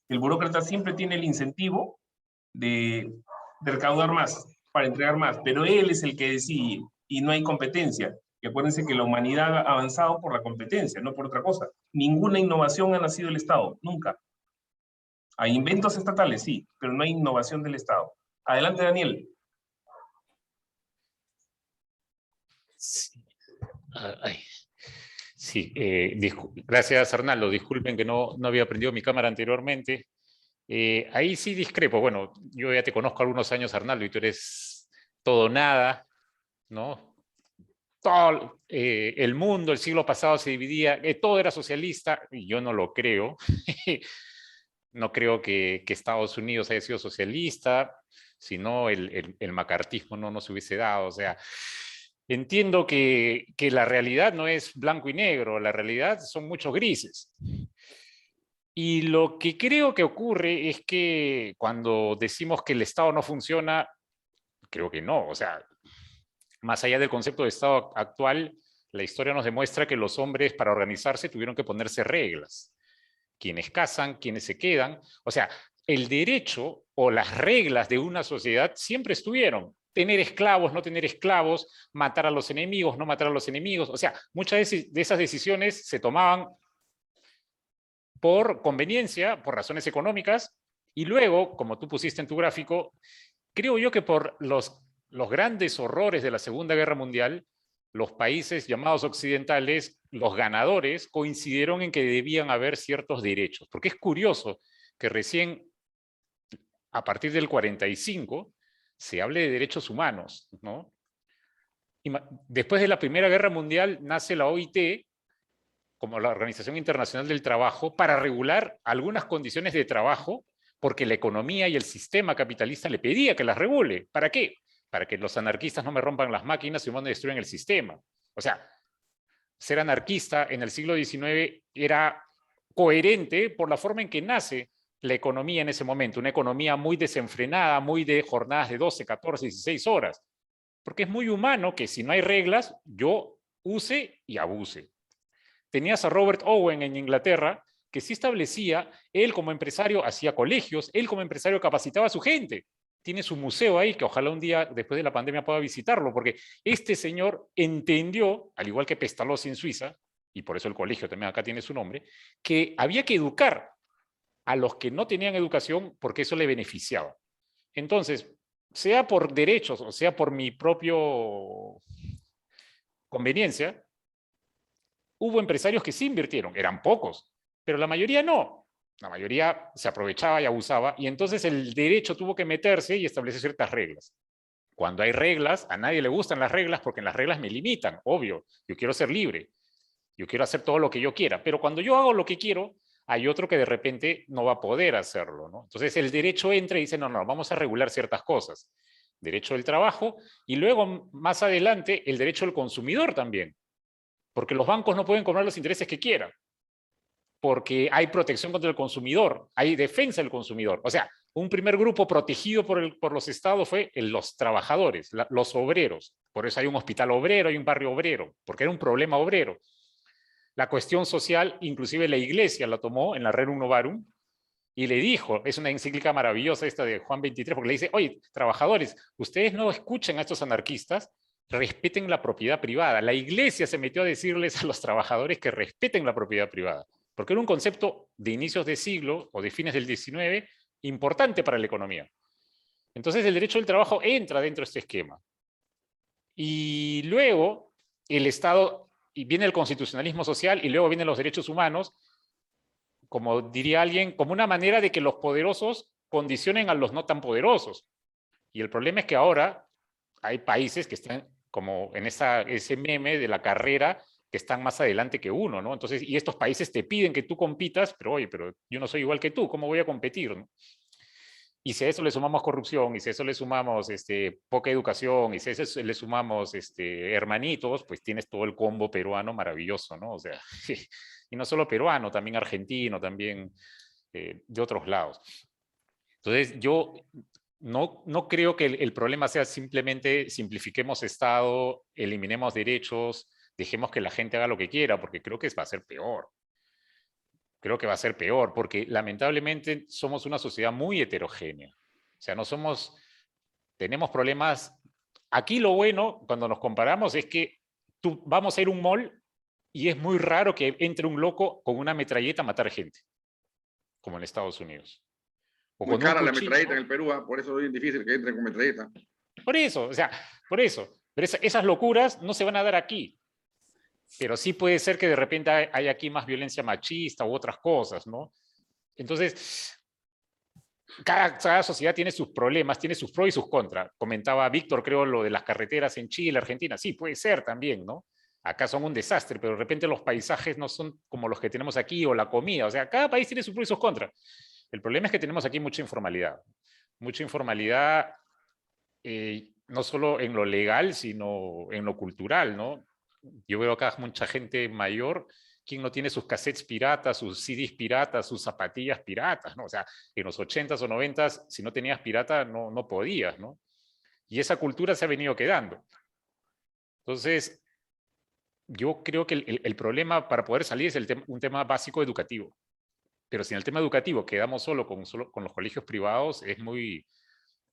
El burócrata siempre tiene el incentivo de recaudar más, para entregar más, pero él es el que decide y no hay competencia. Y acuérdense que la humanidad ha avanzado por la competencia, no por otra cosa. Ninguna innovación ha nacido del Estado, nunca. Hay inventos estatales, sí, pero no hay innovación del Estado. Adelante, Daniel. Sí, sí, gracias, Arnaldo. Disculpen que no había prendido mi cámara anteriormente. Ahí sí discrepo. Bueno, yo ya te conozco algunos años, Arnaldo, y tú eres todo nada, ¿no? Todo el mundo, el siglo pasado se dividía, todo era socialista, y yo no lo creo. No creo que Estados Unidos haya sido socialista, sino el macartismo no se hubiese dado. O sea, entiendo que la realidad no es blanco y negro, la realidad son muchos grises. Y lo que creo que ocurre es que cuando decimos que el Estado no funciona, creo que no. O sea, más allá del concepto de Estado actual, la historia nos demuestra que los hombres, para organizarse, tuvieron que ponerse reglas. Quienes casan, quienes se quedan. O sea, el derecho o las reglas de una sociedad siempre estuvieron. Tener esclavos, no tener esclavos, matar a los enemigos, no matar a los enemigos. O sea, muchas de esas decisiones se tomaban por conveniencia, por razones económicas, y luego, como tú pusiste en tu gráfico, creo yo que por los grandes horrores de la Segunda Guerra Mundial, los países llamados occidentales, los ganadores, coincidieron en que debían haber ciertos derechos. Porque es curioso que recién, a partir del 45, se hable de derechos humanos, ¿no? Después de la Primera Guerra Mundial nace la OIT, como la Organización Internacional del Trabajo, para regular algunas condiciones de trabajo, porque la economía y el sistema capitalista le pedía que las regule. ¿Para qué? Para que los anarquistas no me rompan las máquinas y no me destruyan el sistema. O sea, ser anarquista en el siglo XIX era coherente por la forma en que nace la economía en ese momento, una economía muy desenfrenada, muy de jornadas de 12, 14, 16 horas, porque es muy humano que si no hay reglas, yo use y abuse. Tenías a Robert Owen en Inglaterra que sí establecía, él como empresario hacía colegios, él como empresario capacitaba a su gente. Tiene su museo ahí, que ojalá un día después de la pandemia pueda visitarlo, porque este señor entendió, al igual que Pestalozzi en Suiza, y por eso el colegio también acá tiene su nombre, que había que educar a los que no tenían educación porque eso le beneficiaba. Entonces, sea por derechos o sea por mi propio conveniencia, hubo empresarios que sí invirtieron, eran pocos, pero la mayoría no. La mayoría se aprovechaba y abusaba, y entonces el derecho tuvo que meterse y establecer ciertas reglas. Cuando hay reglas, a nadie le gustan las reglas porque las reglas me limitan, obvio. Yo quiero ser libre, yo quiero hacer todo lo que yo quiera, pero cuando yo hago lo que quiero, hay otro que de repente no va a poder hacerlo, ¿no? Entonces el derecho entra y dice, no, vamos a regular ciertas cosas. Derecho del trabajo, y luego más adelante el derecho del consumidor también, porque los bancos no pueden cobrar los intereses que quieran, porque hay protección contra el consumidor, hay defensa del consumidor. O sea, un primer grupo protegido por los estados fue los trabajadores, los obreros. Por eso hay un hospital obrero, hay un barrio obrero, porque era un problema obrero. La cuestión social, inclusive la iglesia la tomó en la Rerum Novarum y le dijo, es una encíclica maravillosa esta de Juan 23, porque le dice, oye, trabajadores, ustedes no escuchen a estos anarquistas, respeten la propiedad privada. La iglesia se metió a decirles a los trabajadores que respeten la propiedad privada, porque era un concepto de inicios de siglo o de fines del XIX importante para la economía. Entonces el derecho del trabajo entra dentro de este esquema. Y luego el Estado, y viene el constitucionalismo social, y luego vienen los derechos humanos, como diría alguien, como una manera de que los poderosos condicionen a los no tan poderosos. Y el problema es que ahora hay países que están como en ese meme de la carrera, que están más adelante que uno, ¿no? Entonces, y estos países te piden que tú compitas, pero oye, pero yo no soy igual que tú, ¿cómo voy a competir, no? Y si a eso le sumamos corrupción, y si a eso le sumamos poca educación, y si a eso le sumamos hermanitos, pues tienes todo el combo peruano maravilloso, ¿no? O sea, y no solo peruano, también argentino, también de otros lados. Entonces, yo no creo que el problema sea simplemente simplifiquemos Estado, eliminemos derechos, dejemos que la gente haga lo que quiera, porque creo que va a ser peor. Creo que va a ser peor, porque lamentablemente somos una sociedad muy heterogénea. O sea, tenemos problemas. Aquí lo bueno, cuando nos comparamos, es que vamos a ir a un mall y es muy raro que entre un loco con una metralleta a matar gente, como en Estados Unidos. O muy con cara un la cuchillo. metralleta en el Perú, por eso es bien difícil que entren con metralleta. Por eso, o sea, por eso. Pero esas locuras no se van a dar aquí. Pero sí puede ser que de repente hay aquí más violencia machista u otras cosas, ¿no? Entonces, cada sociedad tiene sus problemas, tiene sus pros y sus contras. Comentaba Víctor, creo, lo de las carreteras en Chile, Argentina. Sí, puede ser también, ¿no? Acá son un desastre, pero de repente los paisajes no son como los que tenemos aquí, o la comida. O sea, cada país tiene sus pros y sus contras. El problema es que tenemos aquí mucha informalidad. Mucha informalidad, no solo en lo legal, sino en lo cultural, ¿no? Yo veo acá mucha gente mayor, quien no tiene sus cassettes piratas, sus CDs piratas, sus zapatillas piratas, ¿no? O sea, en los 80s o 90s, si no tenías pirata, no podías, ¿no? Y esa cultura se ha venido quedando. Entonces, yo creo que el problema para poder salir es un tema básico educativo. Pero si en el tema educativo quedamos solo con los colegios privados, es muy...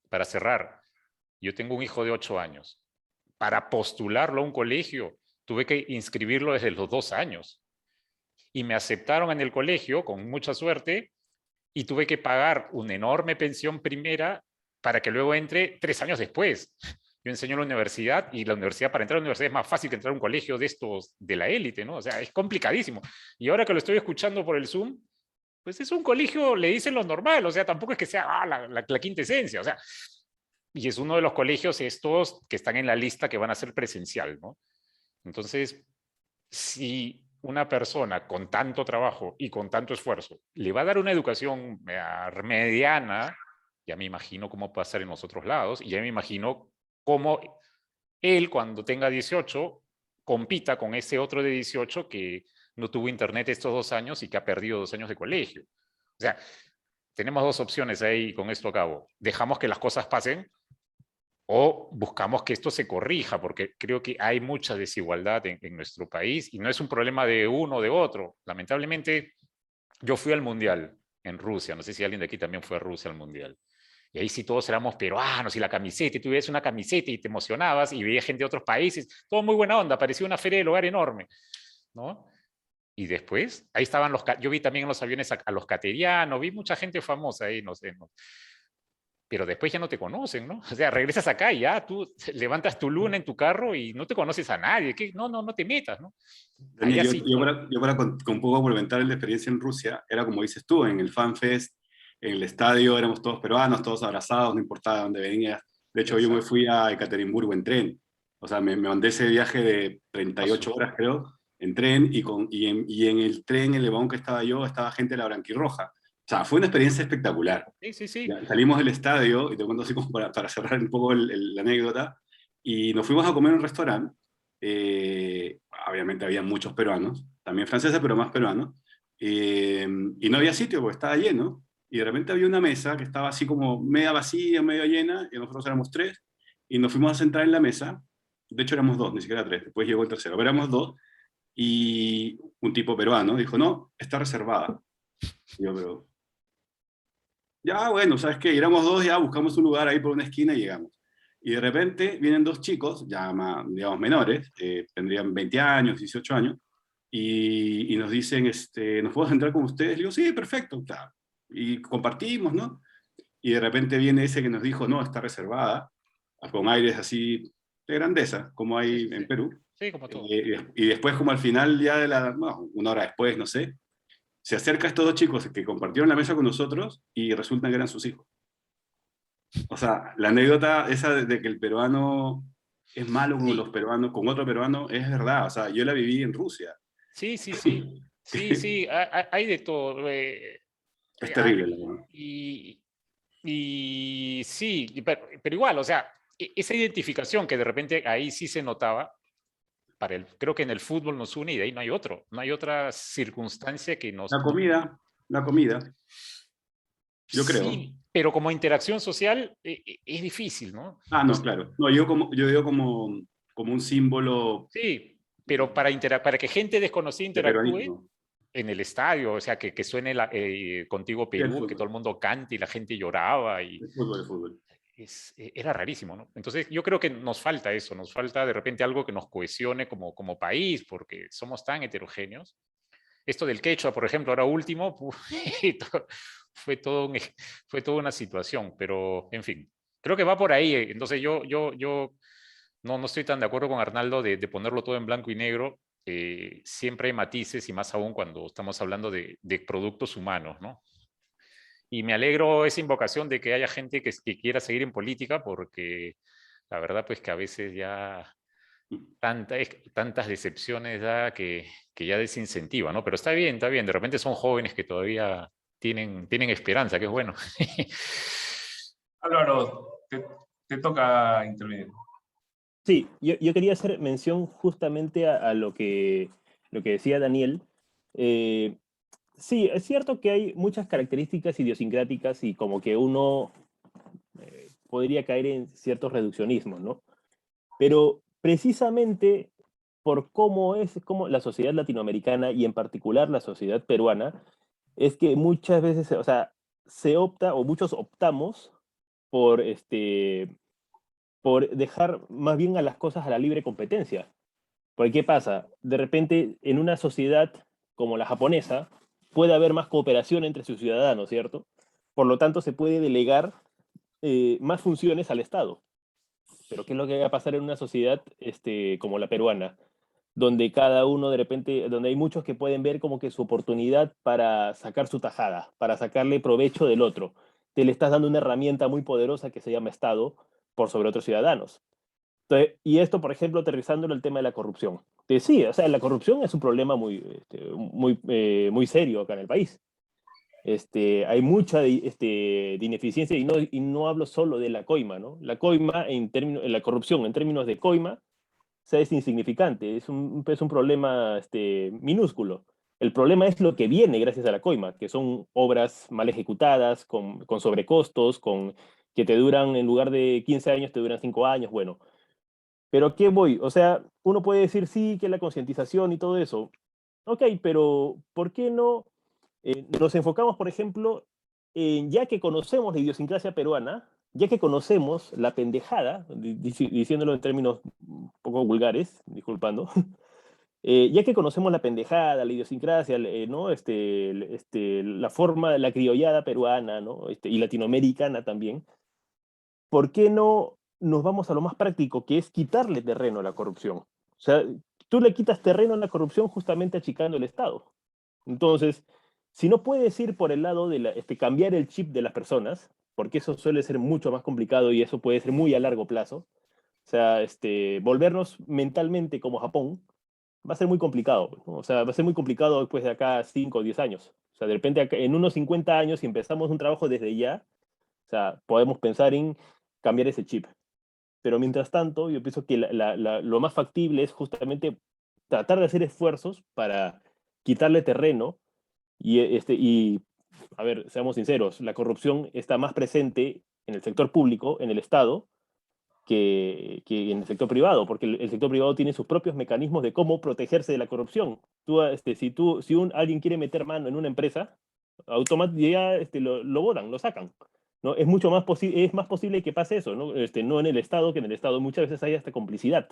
Para cerrar, yo tengo un hijo de 8 años. Para postularlo a un colegio, tuve que inscribirlo desde los 2 años. Y me aceptaron en el colegio, con mucha suerte, y tuve que pagar una enorme pensión primera para que luego entre 3 años después. Yo enseño en la universidad, y la universidad, para entrar a la universidad es más fácil que entrar a un colegio de estos, de la élite, ¿no? O sea, es complicadísimo. Y ahora que lo estoy escuchando por el Zoom, pues es un colegio, le dicen lo normal, o sea, tampoco es que sea la quinta esencia, o sea, y es uno de los colegios estos que están en la lista que van a ser presencial, ¿no? Entonces, si una persona con tanto trabajo y con tanto esfuerzo le va a dar una educación mediana, ya me imagino cómo puede ser en los otros lados, y ya me imagino cómo él, cuando tenga 18, compita con ese otro de 18 que no tuvo internet estos 2 años y que ha perdido 2 años de colegio. O sea, tenemos 2 opciones ahí, con esto acabo. Dejamos que las cosas pasen o buscamos que esto se corrija, porque creo que hay mucha desigualdad en nuestro país y no es un problema de uno o de otro. Lamentablemente, yo fui al Mundial en Rusia, no sé si alguien de aquí también fue a Rusia al Mundial. Y ahí sí todos éramos peruanos y la camiseta, y tú veías una camiseta y te emocionabas y veías gente de otros países, todo muy buena onda, parecía una feria del hogar enorme, ¿no? Y después, ahí estaban yo vi también en los aviones a los caterianos, vi mucha gente famosa ahí, no sé, no, pero después ya no te conocen, ¿no? O sea, regresas acá y ya tú levantas tu luna en tu carro y no te conoces a nadie, ¿qué? No, no, no te metas, ¿no? Daniel, Allá sí. yo para con un poco complementar la experiencia en Rusia, era como dices tú, en el FanFest, en el estadio éramos todos peruanos, todos abrazados, no importaba dónde venías. De hecho, yo me fui a Ekaterimburgo en tren. O sea, me mandé ese viaje de 38 horas, creo, en tren, y en el tren, en el vagón que estaba yo, estaba gente de la Blanquirroja. O sea, fue una experiencia espectacular. Sí, sí, sí. Ya, salimos del estadio, y te cuento así como para cerrar un poco la anécdota, y nos fuimos a comer en un restaurante. Obviamente había muchos peruanos, también franceses, pero más peruanos, y no había sitio porque estaba lleno, y de repente había una mesa que estaba así como media vacía, media llena, y nosotros éramos tres, y nos fuimos a sentar en la mesa. De hecho éramos dos, ni siquiera tres, después llegó el tercero, pero éramos dos, y un tipo peruano dijo, no, está reservada. Y yo, pero ya, bueno, ¿sabes qué? Éramos dos, ya buscamos un lugar ahí por una esquina y llegamos. Y de repente vienen dos chicos, ya más, digamos, menores, tendrían 20 años, 18 años, y nos dicen, ¿nos podemos entrar con ustedes? Le digo, sí, perfecto, claro. Y compartimos, ¿no? Y de repente viene ese que nos dijo, no, está reservada, con aires así de grandeza, como hay Sí, sí, en sí. Perú. Sí, como todo. Y después, como al final ya de bueno, una hora después, no sé, se acerca a estos dos chicos que compartieron la mesa con nosotros y resultan que eran sus hijos. O sea, la anécdota esa de que el peruano es malo con los Sí, peruanos, con otro peruano, es verdad. O sea, yo la viví en Rusia. sí, sí, sí. Sí, sí, hay de todo. Es Ah, terrible, la verdad. y sí, pero igual, o sea, esa identificación que de repente ahí sí se notaba, creo que en el fútbol nos une y de ahí no hay otro, no hay otra circunstancia que nos... La comida, yo creo. Sí, pero como interacción social es difícil, ¿no? Ah, O no, sea, claro. No, yo digo como un símbolo sí, pero para que gente desconocida de interactúe peruanismo. en el estadio, o sea, que suene Contigo Y el Perú, que todo fútbol, el mundo cante y la gente lloraba y el fútbol. era rarísimo, ¿no? Entonces yo creo que nos falta eso, nos falta de repente algo que nos cohesione como país, porque somos tan heterogéneos. Esto del quechua, por ejemplo, ahora último, fue todo fue toda una situación, pero en fin, creo que va por ahí. Entonces yo no estoy tan de acuerdo con Arnaldo de ponerlo todo en blanco y negro. Siempre hay matices y más aún cuando estamos hablando de productos humanos, ¿no? Y me alegro esa invocación de que haya gente que quiera seguir en política porque la verdad pues que a veces ya tantas decepciones da que ya desincentiva, ¿no? Pero está bien, de repente son jóvenes que todavía tienen esperanza, que es bueno. Álvaro, te toca intervenir. Sí, yo quería hacer mención justamente a lo que decía Daniel. Eh, sí, es cierto que hay muchas características idiosincráticas y como que uno podría caer en ciertos reduccionismos, ¿no? Pero precisamente por cómo la sociedad latinoamericana y en particular la sociedad peruana, es que muchas veces, o sea, se opta o muchos optamos por, por dejar más bien a las cosas a la libre competencia. Porque ¿qué pasa? De repente, en una sociedad como la japonesa, puede haber más cooperación entre sus ciudadanos, ¿cierto? Por lo tanto, se puede delegar más funciones al Estado. Pero ¿qué es lo que va a pasar en una sociedad como la peruana? Donde cada uno de repente, donde hay muchos que pueden ver como que su oportunidad para sacar su tajada, para sacarle provecho del otro. Te le estás dando una herramienta muy poderosa que se llama Estado por sobre otros ciudadanos. Entonces, y esto, por ejemplo, aterrizándolo el tema de la corrupción. Que sí, o sea, la corrupción es un problema muy serio acá en el país. Hay mucha de ineficiencia y no hablo solo de la coima, ¿no? La coima, la corrupción en términos de coima, o sea, es insignificante, es un problema minúsculo. El problema es lo que viene gracias a la coima, que son obras mal ejecutadas, con sobrecostos, que te duran, en lugar de 15 años, te duran 5 años, bueno. Pero ¿a qué voy? O sea, uno puede decir sí, que la concientización y todo eso. Ok, pero ¿por qué no nos enfocamos, por ejemplo, en, ya que conocemos la idiosincrasia peruana, ya que conocemos la pendejada, diciéndolo en términos un poco vulgares, disculpando, ya que conocemos la pendejada, la idiosincrasia, ¿no? La forma, la criollada peruana, ¿no? Y latinoamericana también, ¿por qué no nos vamos a lo más práctico, que es quitarle terreno a la corrupción? O sea, tú le quitas terreno a la corrupción justamente achicando el Estado. Entonces, si no puedes ir por el lado de cambiar el chip de las personas, porque eso suele ser mucho más complicado y eso puede ser muy a largo plazo, o sea, volvernos mentalmente como Japón, va a ser muy complicado, ¿no? O sea, va a ser muy complicado después de acá 5 o 10 años. O sea, de repente en unos 50 años, si empezamos un trabajo desde ya, o sea, podemos pensar en cambiar ese chip. Pero mientras tanto, yo pienso que lo más factible es justamente tratar de hacer esfuerzos para quitarle terreno y, a ver, seamos sinceros, la corrupción está más presente en el sector público, en el Estado, que en el sector privado, porque el sector privado tiene sus propios mecanismos de cómo protegerse de la corrupción. Si alguien quiere meter mano en una empresa, automáticamente ya lo botan, lo sacan. ¿No? Es mucho más es más posible que pase eso, ¿no? No en el Estado, que en el Estado muchas veces hay hasta complicidad.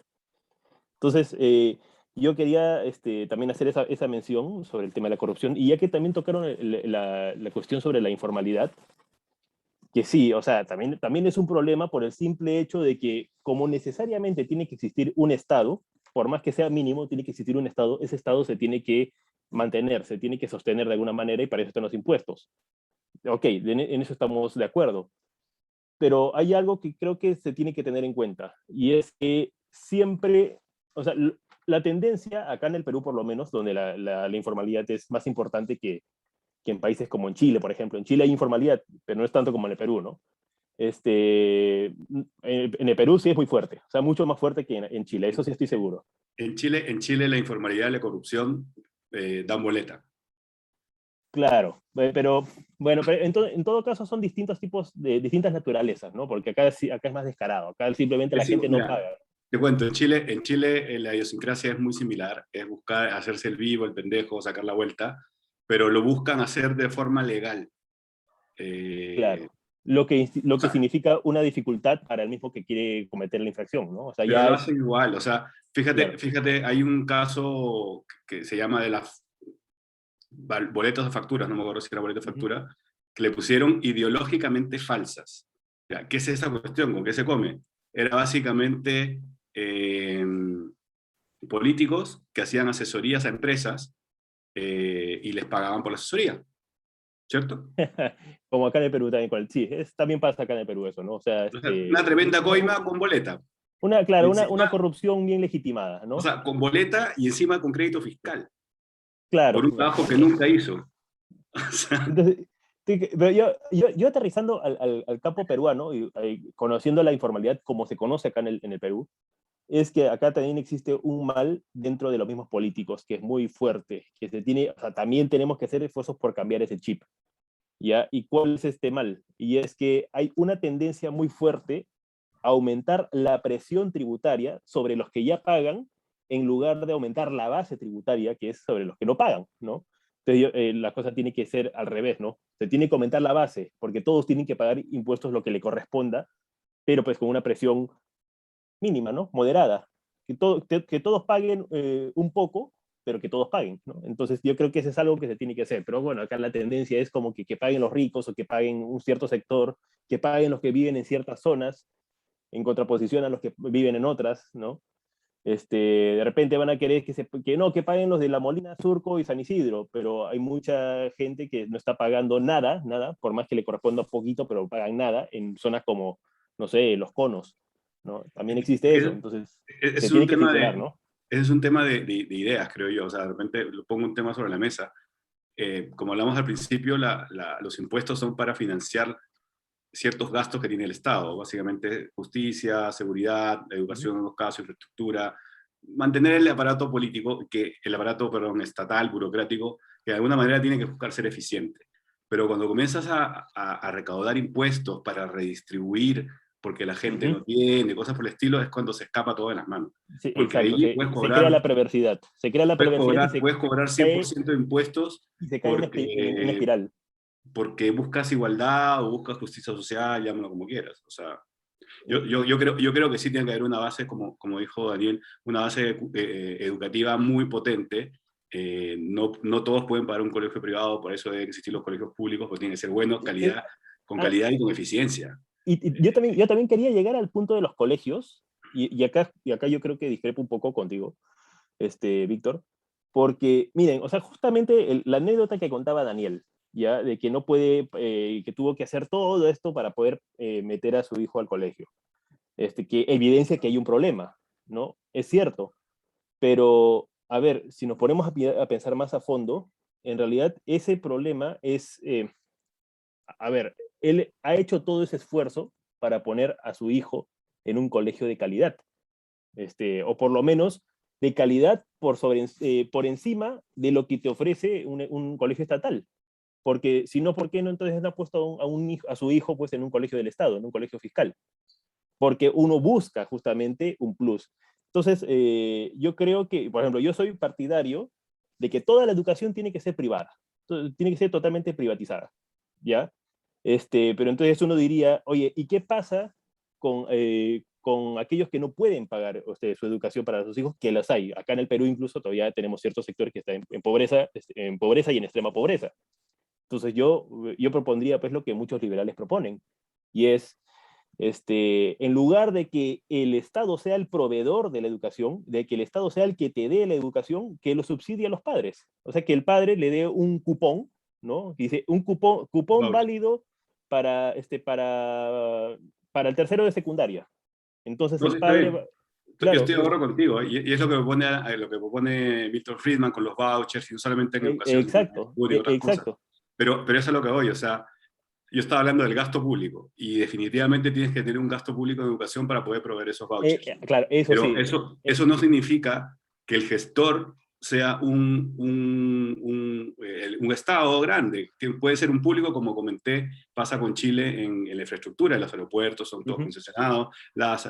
Entonces, yo quería también hacer esa mención sobre el tema de la corrupción, y ya que también tocaron la cuestión sobre la informalidad, que sí, o sea, también es un problema por el simple hecho de que como necesariamente tiene que existir un Estado, por más que sea mínimo, tiene que existir un Estado, ese Estado se tiene que mantener, se tiene que sostener de alguna manera, y para eso están los impuestos. Ok, en eso estamos de acuerdo. Pero hay algo que creo que se tiene que tener en cuenta, y es que siempre, o sea, la tendencia acá en el Perú por lo menos, donde la informalidad es más importante que en países como en Chile, por ejemplo. En Chile hay informalidad, pero no es tanto como en el Perú, ¿no? En el Perú sí es muy fuerte, o sea, mucho más fuerte que en Chile, eso sí estoy seguro. En Chile la informalidad y la corrupción dan boleta. Claro, pero bueno, pero en todo caso son distintos tipos de distintas naturalezas, ¿no? Porque acá es más descarado, acá simplemente la gente no Mira, paga. te cuento, en Chile la idiosincrasia es muy similar, es buscar hacerse el vivo, el pendejo, sacar la vuelta, pero lo buscan hacer de forma legal. Claro. Lo que O sea, significa una dificultad para el mismo que quiere cometer la infracción, ¿no? O sea, pero ya lo es, hacen igual, o sea, claro. fíjate, hay un caso que se llama de las boletos de facturas, no me acuerdo si era boleto de Ujú. factura, que le pusieron ideológicamente falsas. Ya, ¿qué es esa cuestión? ¿Con qué se come? Era básicamente políticos que hacían asesorías a empresas y les pagaban por la asesoría, ¿cierto? Como acá en el Perú también, sí, también pasa acá en el Perú eso, ¿no? O sea, O sea, una tremenda coima con boleta. Y claro, una encima, corrupción bien legitimada, o ¿no? sea, con boleta y encima con crédito fiscal, por Claro. un trabajo que nunca hizo. O sea, Entonces, sí, pero yo aterrizando al campo peruano y conociendo la informalidad como se conoce acá en el Perú, es que acá también existe un mal dentro de los mismos políticos que es muy fuerte, que o sea, también tenemos que hacer esfuerzos por cambiar ese chip, ¿ya? ¿Y cuál es este mal? Y es que hay una tendencia muy fuerte a aumentar la presión tributaria sobre los que ya pagan en lugar de aumentar la base tributaria, que es sobre los que no pagan, ¿no? Entonces, la cosa tiene que ser al revés, ¿no? Se tiene que aumentar la base, porque todos tienen que pagar impuestos lo que le corresponda, pero pues con una presión mínima, ¿no? Moderada. Que todos paguen un poco, pero que todos paguen, ¿no? Entonces yo creo que eso es algo que se tiene que hacer. Pero bueno, acá la tendencia es como que paguen los ricos o que paguen un cierto sector, que paguen los que viven en ciertas zonas, en contraposición a los que viven en otras, ¿no? De repente van a querer que paguen los de La Molina, Surco y San Isidro, pero hay mucha gente que no está pagando nada, por más que le corresponda poquito, pero pagan nada en zonas como, no sé, Los Conos, ¿no? También existe eso, entonces es se un tiene que tema filtrar, ¿no? ese es un tema de ideas, creo yo. O sea, de repente lo pongo un tema sobre la mesa. Como hablamos al principio, los impuestos son para financiar ciertos gastos que tiene el Estado, básicamente justicia, seguridad, educación en los casos, infraestructura, mantener el aparato político, perdón, estatal, burocrático, que de alguna manera tiene que buscar ser eficiente. Pero cuando comienzas a recaudar impuestos para redistribuir porque la gente no tiene, cosas por el estilo, es cuando se escapa todo de las manos. Sí, Porque exacto, ahí puedes se cobrar, crea la perversidad. Se crea la perversidad puedes cobrar cae, 100% de impuestos y se cae en espiral. porque buscas igualdad o buscas justicia social, llámalo como quieras. O sea, yo creo que sí tiene que haber una base, como dijo Daniel, una base educativa muy potente. No todos pueden pagar un colegio privado, por eso deben existir los colegios públicos, porque tienen que ser buenos, con calidad y con eficiencia. Y yo también quería llegar al punto de los colegios, y acá yo creo que discrepo un poco contigo, Víctor, porque, miren, o sea, justamente la anécdota que contaba Daniel, ya, de que no puede, que tuvo que hacer todo esto para poder meter a su hijo al colegio, que evidencia que hay un problema, ¿no? Es cierto, pero, a ver, si nos ponemos a pensar más a fondo, en realidad ese problema es, a ver, él ha hecho todo ese esfuerzo para poner a su hijo en un colegio de calidad, o por lo menos de calidad por encima de lo que te ofrece un colegio estatal. Porque si no, ¿por qué no entonces ha puesto a su hijo pues, en un colegio del Estado, en un colegio fiscal? Porque uno busca justamente un plus. Entonces, yo creo que, por ejemplo, yo soy partidario de que toda la educación tiene que ser privada, tiene que ser totalmente privatizada, ¿ya? Pero entonces uno diría, oye, ¿y qué pasa con aquellos que no pueden pagar su educación para sus hijos? Que las hay. Acá en el Perú incluso todavía tenemos ciertos sectores que están en pobreza y en extrema pobreza. Entonces yo propondría pues lo que muchos liberales proponen, y es, en lugar de que el Estado sea el proveedor de la educación, de que el Estado sea el que te dé la educación, que lo subsidie a los padres. O sea, que el padre le dé un cupón, ¿no? Dice, un cupón válido para el tercero de secundaria. Entonces No, el sí, está padre... bien. Yo Claro, estoy de acuerdo contigo, y es lo que propone Milton Friedman con los vouchers, y no solamente en educación, sino en exacto, salud y otras cosas. exacto. Pero eso es lo que voy, o sea, yo estaba hablando del gasto público, y definitivamente tienes que tener un gasto público de educación para poder proveer esos vouchers. Claro, eso Pero sí. eso no significa que el gestor sea un Estado grande, que puede ser un público, como comenté, pasa con Chile en la infraestructura, los aeropuertos son todos concesionados, las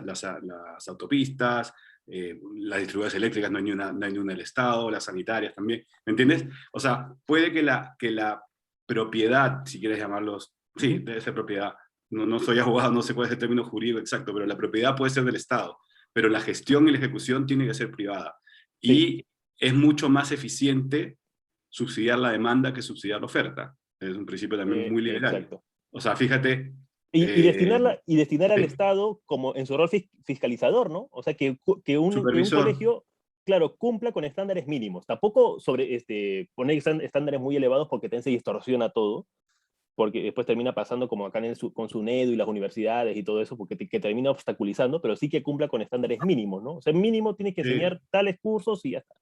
autopistas, las distribuidoras eléctricas no hay ni una del Estado, las sanitarias también, ¿me entiendes? O sea, puede que la propiedad, si quieres llamarlos, sí, debe ser propiedad, no soy abogado, no sé cuál es el término jurídico exacto, pero la propiedad puede ser del Estado, pero la gestión y la ejecución tiene que ser privada. Sí. Y es mucho más eficiente subsidiar la demanda que subsidiar la oferta. Es un principio también muy liberal. Exacto. O sea, fíjate... Y destinar al sí. Estado como en su rol fiscalizador, ¿no? O sea, que un colegio, claro, cumpla con estándares mínimos. Tampoco poner estándares muy elevados porque se distorsiona todo, porque después termina pasando como acá con SUNEDU y las universidades y todo eso, porque que termina obstaculizando, pero sí que cumpla con estándares mínimos, ¿no? O sea, mínimo tiene que enseñar tales cursos y ya está.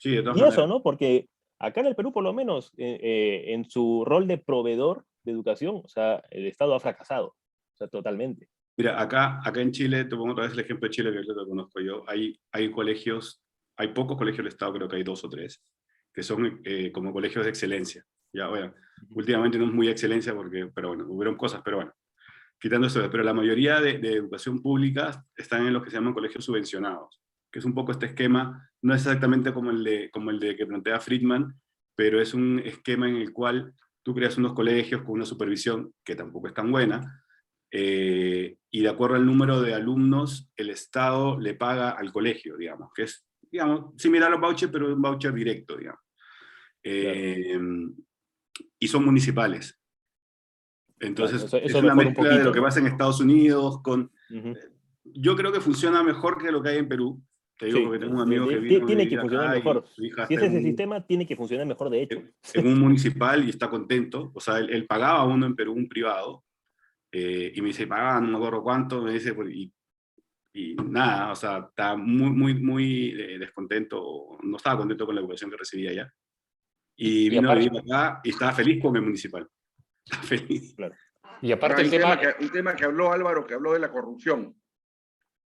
Sí, de todas y maneras. eso, ¿no? Porque acá en el Perú, por lo menos, en su rol de proveedor de educación, o sea, el Estado ha fracasado, o sea, totalmente. Mira, acá en Chile, te pongo otra vez el ejemplo de Chile, que es lo que conozco yo, hay colegios, hay pocos colegios del Estado, creo que hay 2 o 3, que son como colegios de excelencia. Ya, bueno, últimamente no es muy excelencia, pero bueno, hubieron cosas, pero bueno, quitando eso, pero la mayoría de educación pública están en los que se llaman colegios subvencionados, que es un poco este esquema, no es exactamente como el de que plantea Friedman, pero es un esquema en el cual tú creas unos colegios con una supervisión que tampoco es tan buena, y de acuerdo al número de alumnos, el Estado le paga al colegio, digamos, que es, digamos, similar a los vouchers, pero un voucher directo, digamos. Claro. Y son municipales. Entonces, claro, eso es una mejora un mezcla de lo poquito, que ¿no? pasa en Estados Unidos con... Yo creo que funciona mejor que lo que hay en Perú. Te digo Sí, porque tengo un amigo que vino a tiene que vivir funcionar acá y mejor. su hija Si está es ese sistema, tiene que funcionar mejor, de hecho. en un municipal y está contento. O sea, él pagaba uno en Perú, un privado, y me dice, pagaba no me acuerdo cuánto, me dice, y nada, o sea, está muy descontento, no estaba contento con la educación que recibía allá. Y vino a aparte, vivir acá y estaba feliz con el municipal. Está feliz. Claro. y aparte Ahora, el tema... un tema que habló Álvaro, que habló de la corrupción.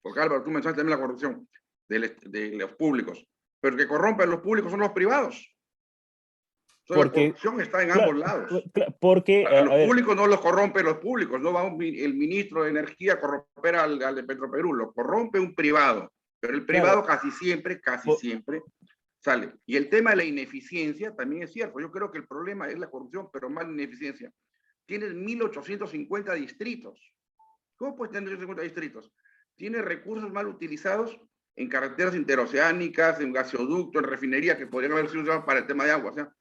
Porque Álvaro, tú mencionaste también la corrupción de los públicos. Pero el que corrompe a los públicos son los privados. Entonces, la corrupción está en ambos lados. Porque A los públicos no los corrompe los públicos, no va el ministro de Energía a corromper al de Petroperú, lo corrompe un privado, pero el privado casi siempre sale. Y el tema de la ineficiencia también es cierto. Yo creo que el problema es la corrupción, pero más la ineficiencia. Tienes 1.850 distritos. ¿Cómo puedes tener 1.850 distritos? Tienes recursos mal utilizados en carreteras interoceánicas, en gasoducto, en refinería, que podrían haber sido usados para el tema de agua. O sea,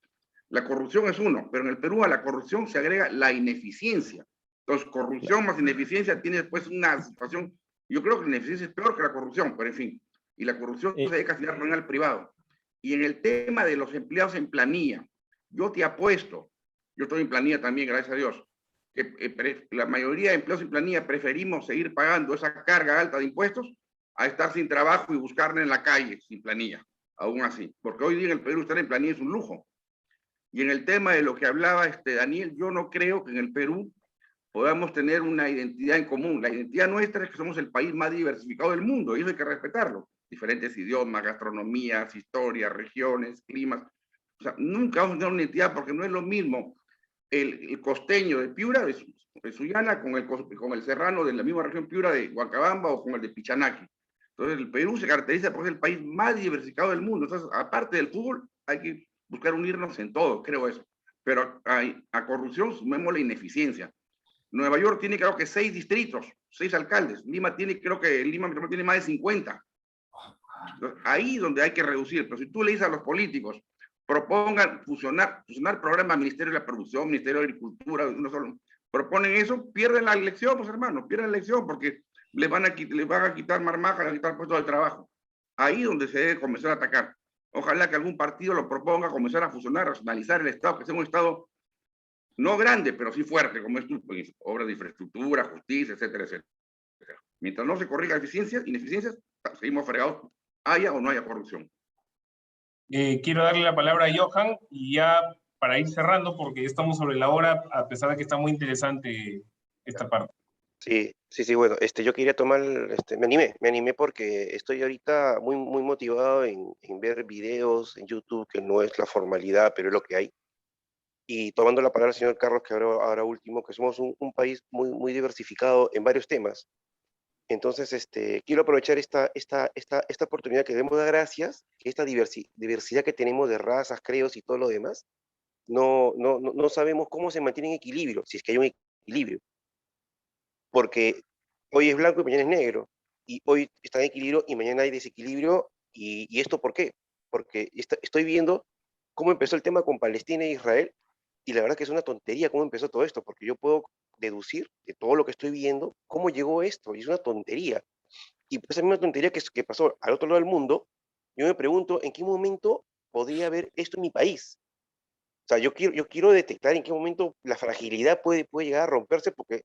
la corrupción es uno, pero en el Perú a la corrupción se agrega la ineficiencia. Entonces, corrupción más ineficiencia tiene después una situación. Yo creo que la ineficiencia es peor que la corrupción, pero en fin. Y la corrupción se deja financiar al privado. Y en el tema de los empleados en planilla, yo te apuesto, yo estoy en planilla también, gracias a Dios, que la mayoría de empleados en planilla preferimos seguir pagando esa carga alta de impuestos a estar sin trabajo y buscarla en la calle, sin planilla, aún así. Porque hoy día en el Perú estar en planilla es un lujo. Y en el tema de lo que hablaba Daniel, yo no creo que en el Perú podamos tener una identidad en común. La identidad nuestra es que somos el país más diversificado del mundo y eso hay que respetarlo. Diferentes idiomas, gastronomías, historias, regiones, climas. O sea, nunca vamos a tener una identidad porque no es lo mismo el costeño de Piura, de Sullana, con el serrano de la misma región Piura de Huancabamba o con el de Pichanaki. Entonces, el Perú se caracteriza por ser el país más diversificado del mundo. Entonces, aparte del fútbol, hay que buscar unirnos en todo, creo eso. Pero a corrupción sumemos la ineficiencia. Nueva York tiene creo que 6 distritos, 6 alcaldes. Lima tiene más de 50. Entonces, ahí donde hay que reducir. Pero si tú le dices a los políticos, propongan fusionar programas Ministerio de la Producción, Ministerio de Agricultura, uno solo, proponen eso, pierden la elección, pues hermano, pierden la elección porque les van a quitar marmaja, les van a quitar puestos de trabajo. Ahí donde se debe comenzar a atacar. Ojalá que algún partido lo proponga, comenzar a fusionar, a racionalizar el Estado, que sea un Estado no grande, pero sí fuerte, como es obras de infraestructura, justicia, etcétera, etcétera. Mientras no se corrija ineficiencias, seguimos fregados, haya o no haya corrupción. Quiero darle la palabra a Johan y ya para ir cerrando, porque estamos sobre la hora, a pesar de que está muy interesante esta parte. Sí, bueno, yo quería tomar, me animé porque estoy ahorita muy motivado en ver videos en YouTube, que no es la formalidad, pero es lo que hay. Y tomando la palabra al señor Carlos, que ahora último, que somos un país muy diversificado en varios temas. Entonces, quiero aprovechar esta oportunidad que debemos dar gracias, que esta diversidad que tenemos de razas, credos y todo lo demás, no sabemos cómo se mantiene en equilibrio, si es que hay un equilibrio. Porque hoy es blanco y mañana es negro, y hoy está en equilibrio y mañana hay desequilibrio, y ¿esto por qué? Porque estoy viendo cómo empezó el tema con Palestina e Israel, y la verdad que es una tontería cómo empezó todo esto, porque yo puedo deducir de todo lo que estoy viendo cómo llegó esto, y es una tontería. Y esa misma tontería que pasó al otro lado del mundo, yo me pregunto en qué momento podría haber esto en mi país. O sea, yo quiero detectar en qué momento la fragilidad puede llegar a romperse, porque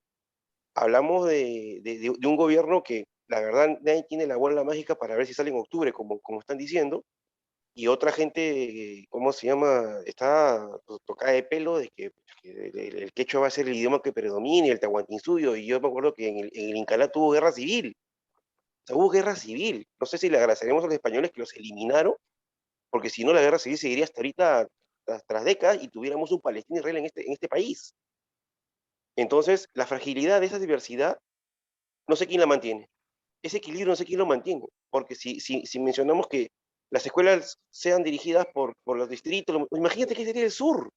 hablamos de un gobierno que, la verdad, nadie tiene la bola mágica para ver si sale en octubre, como están diciendo, y otra gente, ¿cómo se llama? Está tocada de pelo de que el quechua va a ser el idioma que predomine, el tahuantinsuyo, y yo me acuerdo que en el Incanato hubo guerra civil. O sea, hubo guerra civil. No sé si le agradeceremos a los españoles que los eliminaron, porque si no, la guerra civil seguiría hasta ahorita, tras décadas, y tuviéramos un Palestina y Israel en este país. Entonces, la fragilidad de esa diversidad, no sé quién la mantiene. Ese equilibrio no sé quién lo mantiene, porque si mencionamos que las escuelas sean dirigidas por los distritos, imagínate qué sería el sur.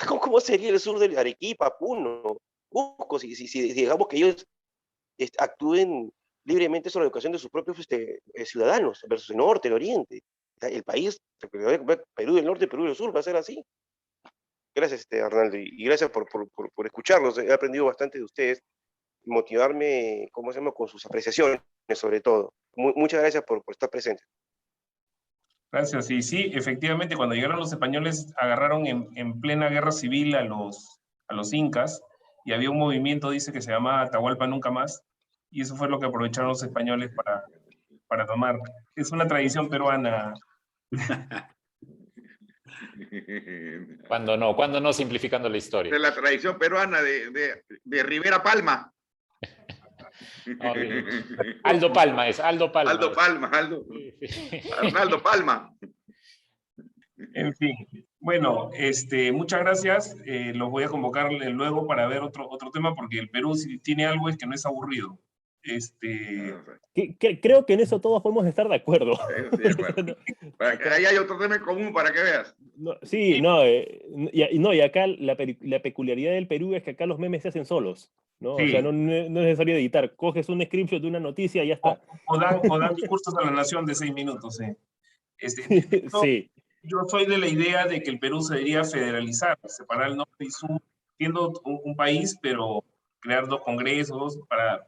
¿Cómo sería el sur de Arequipa, Puno, Cusco, si digamos que ellos actúen libremente sobre la educación de sus propios ciudadanos, versus el norte, el oriente? El país, Perú del norte, Perú del sur, va a ser así. Gracias, Arnaldo, y gracias por escucharnos. He aprendido bastante de ustedes, motivarme, ¿cómo se llama?, con sus apreciaciones, sobre todo. Muchas gracias por estar presentes. Gracias. Y sí, efectivamente, cuando llegaron los españoles, agarraron en plena guerra civil a los incas, y había un movimiento, dice, que se llama Atahualpa Nunca Más, y eso fue lo que aprovecharon los españoles para tomar. Es una tradición peruana. ¿Cuándo no simplificando la historia? De la tradición peruana de Rivera Palma. No, Aldo Palma. Aldo Palma. Arnaldo Palma. En fin, Bueno, muchas gracias. Los voy a convocar luego para ver otro tema, porque el Perú, si tiene algo, es que no es aburrido. Creo que en eso todos podemos estar de acuerdo. Sí, de acuerdo. Ahí hay otro tema en común para que veas. No, sí, no, y acá la peculiaridad del Perú es que acá los memes se hacen solos, ¿no? Sí. O sea, no es necesario editar. Coges un screenshot de una noticia y ya está. O dan discursos a la nación de 6 minutos. Sí. Yo soy de la idea de que el Perú se debería federalizar, separar el norte y sur, siendo un país, pero crear 2 congresos para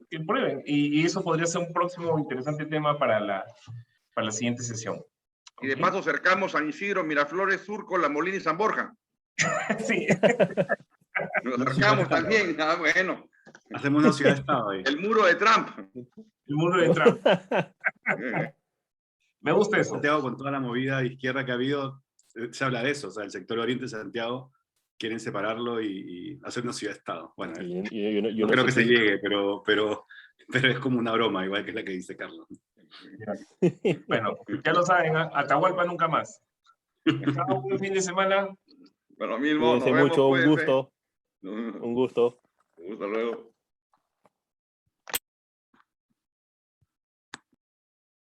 que prueben. Y eso podría ser un próximo interesante tema para la siguiente sesión. Y de paso cercamos San Isidro, Miraflores, Surco, La Molina y San Borja. Sí. Nos acercamos también. Bueno. Hacemos una ciudad-estado ahí. El muro de Trump. El muro de Trump. Me gusta eso. Santiago, con toda la movida de izquierda que ha habido, se habla de eso. O sea, el sector oriente de Santiago quieren separarlo y hacer una ciudad-estado. Bueno, yo no creo que se llegue, pero es como una broma, igual que la que dice Carlos. Bueno, ya lo saben, Atahualpa nunca más. Un buen fin de semana. Bueno, mismo. Cuídense mucho, un gusto. Un gusto. Hasta luego.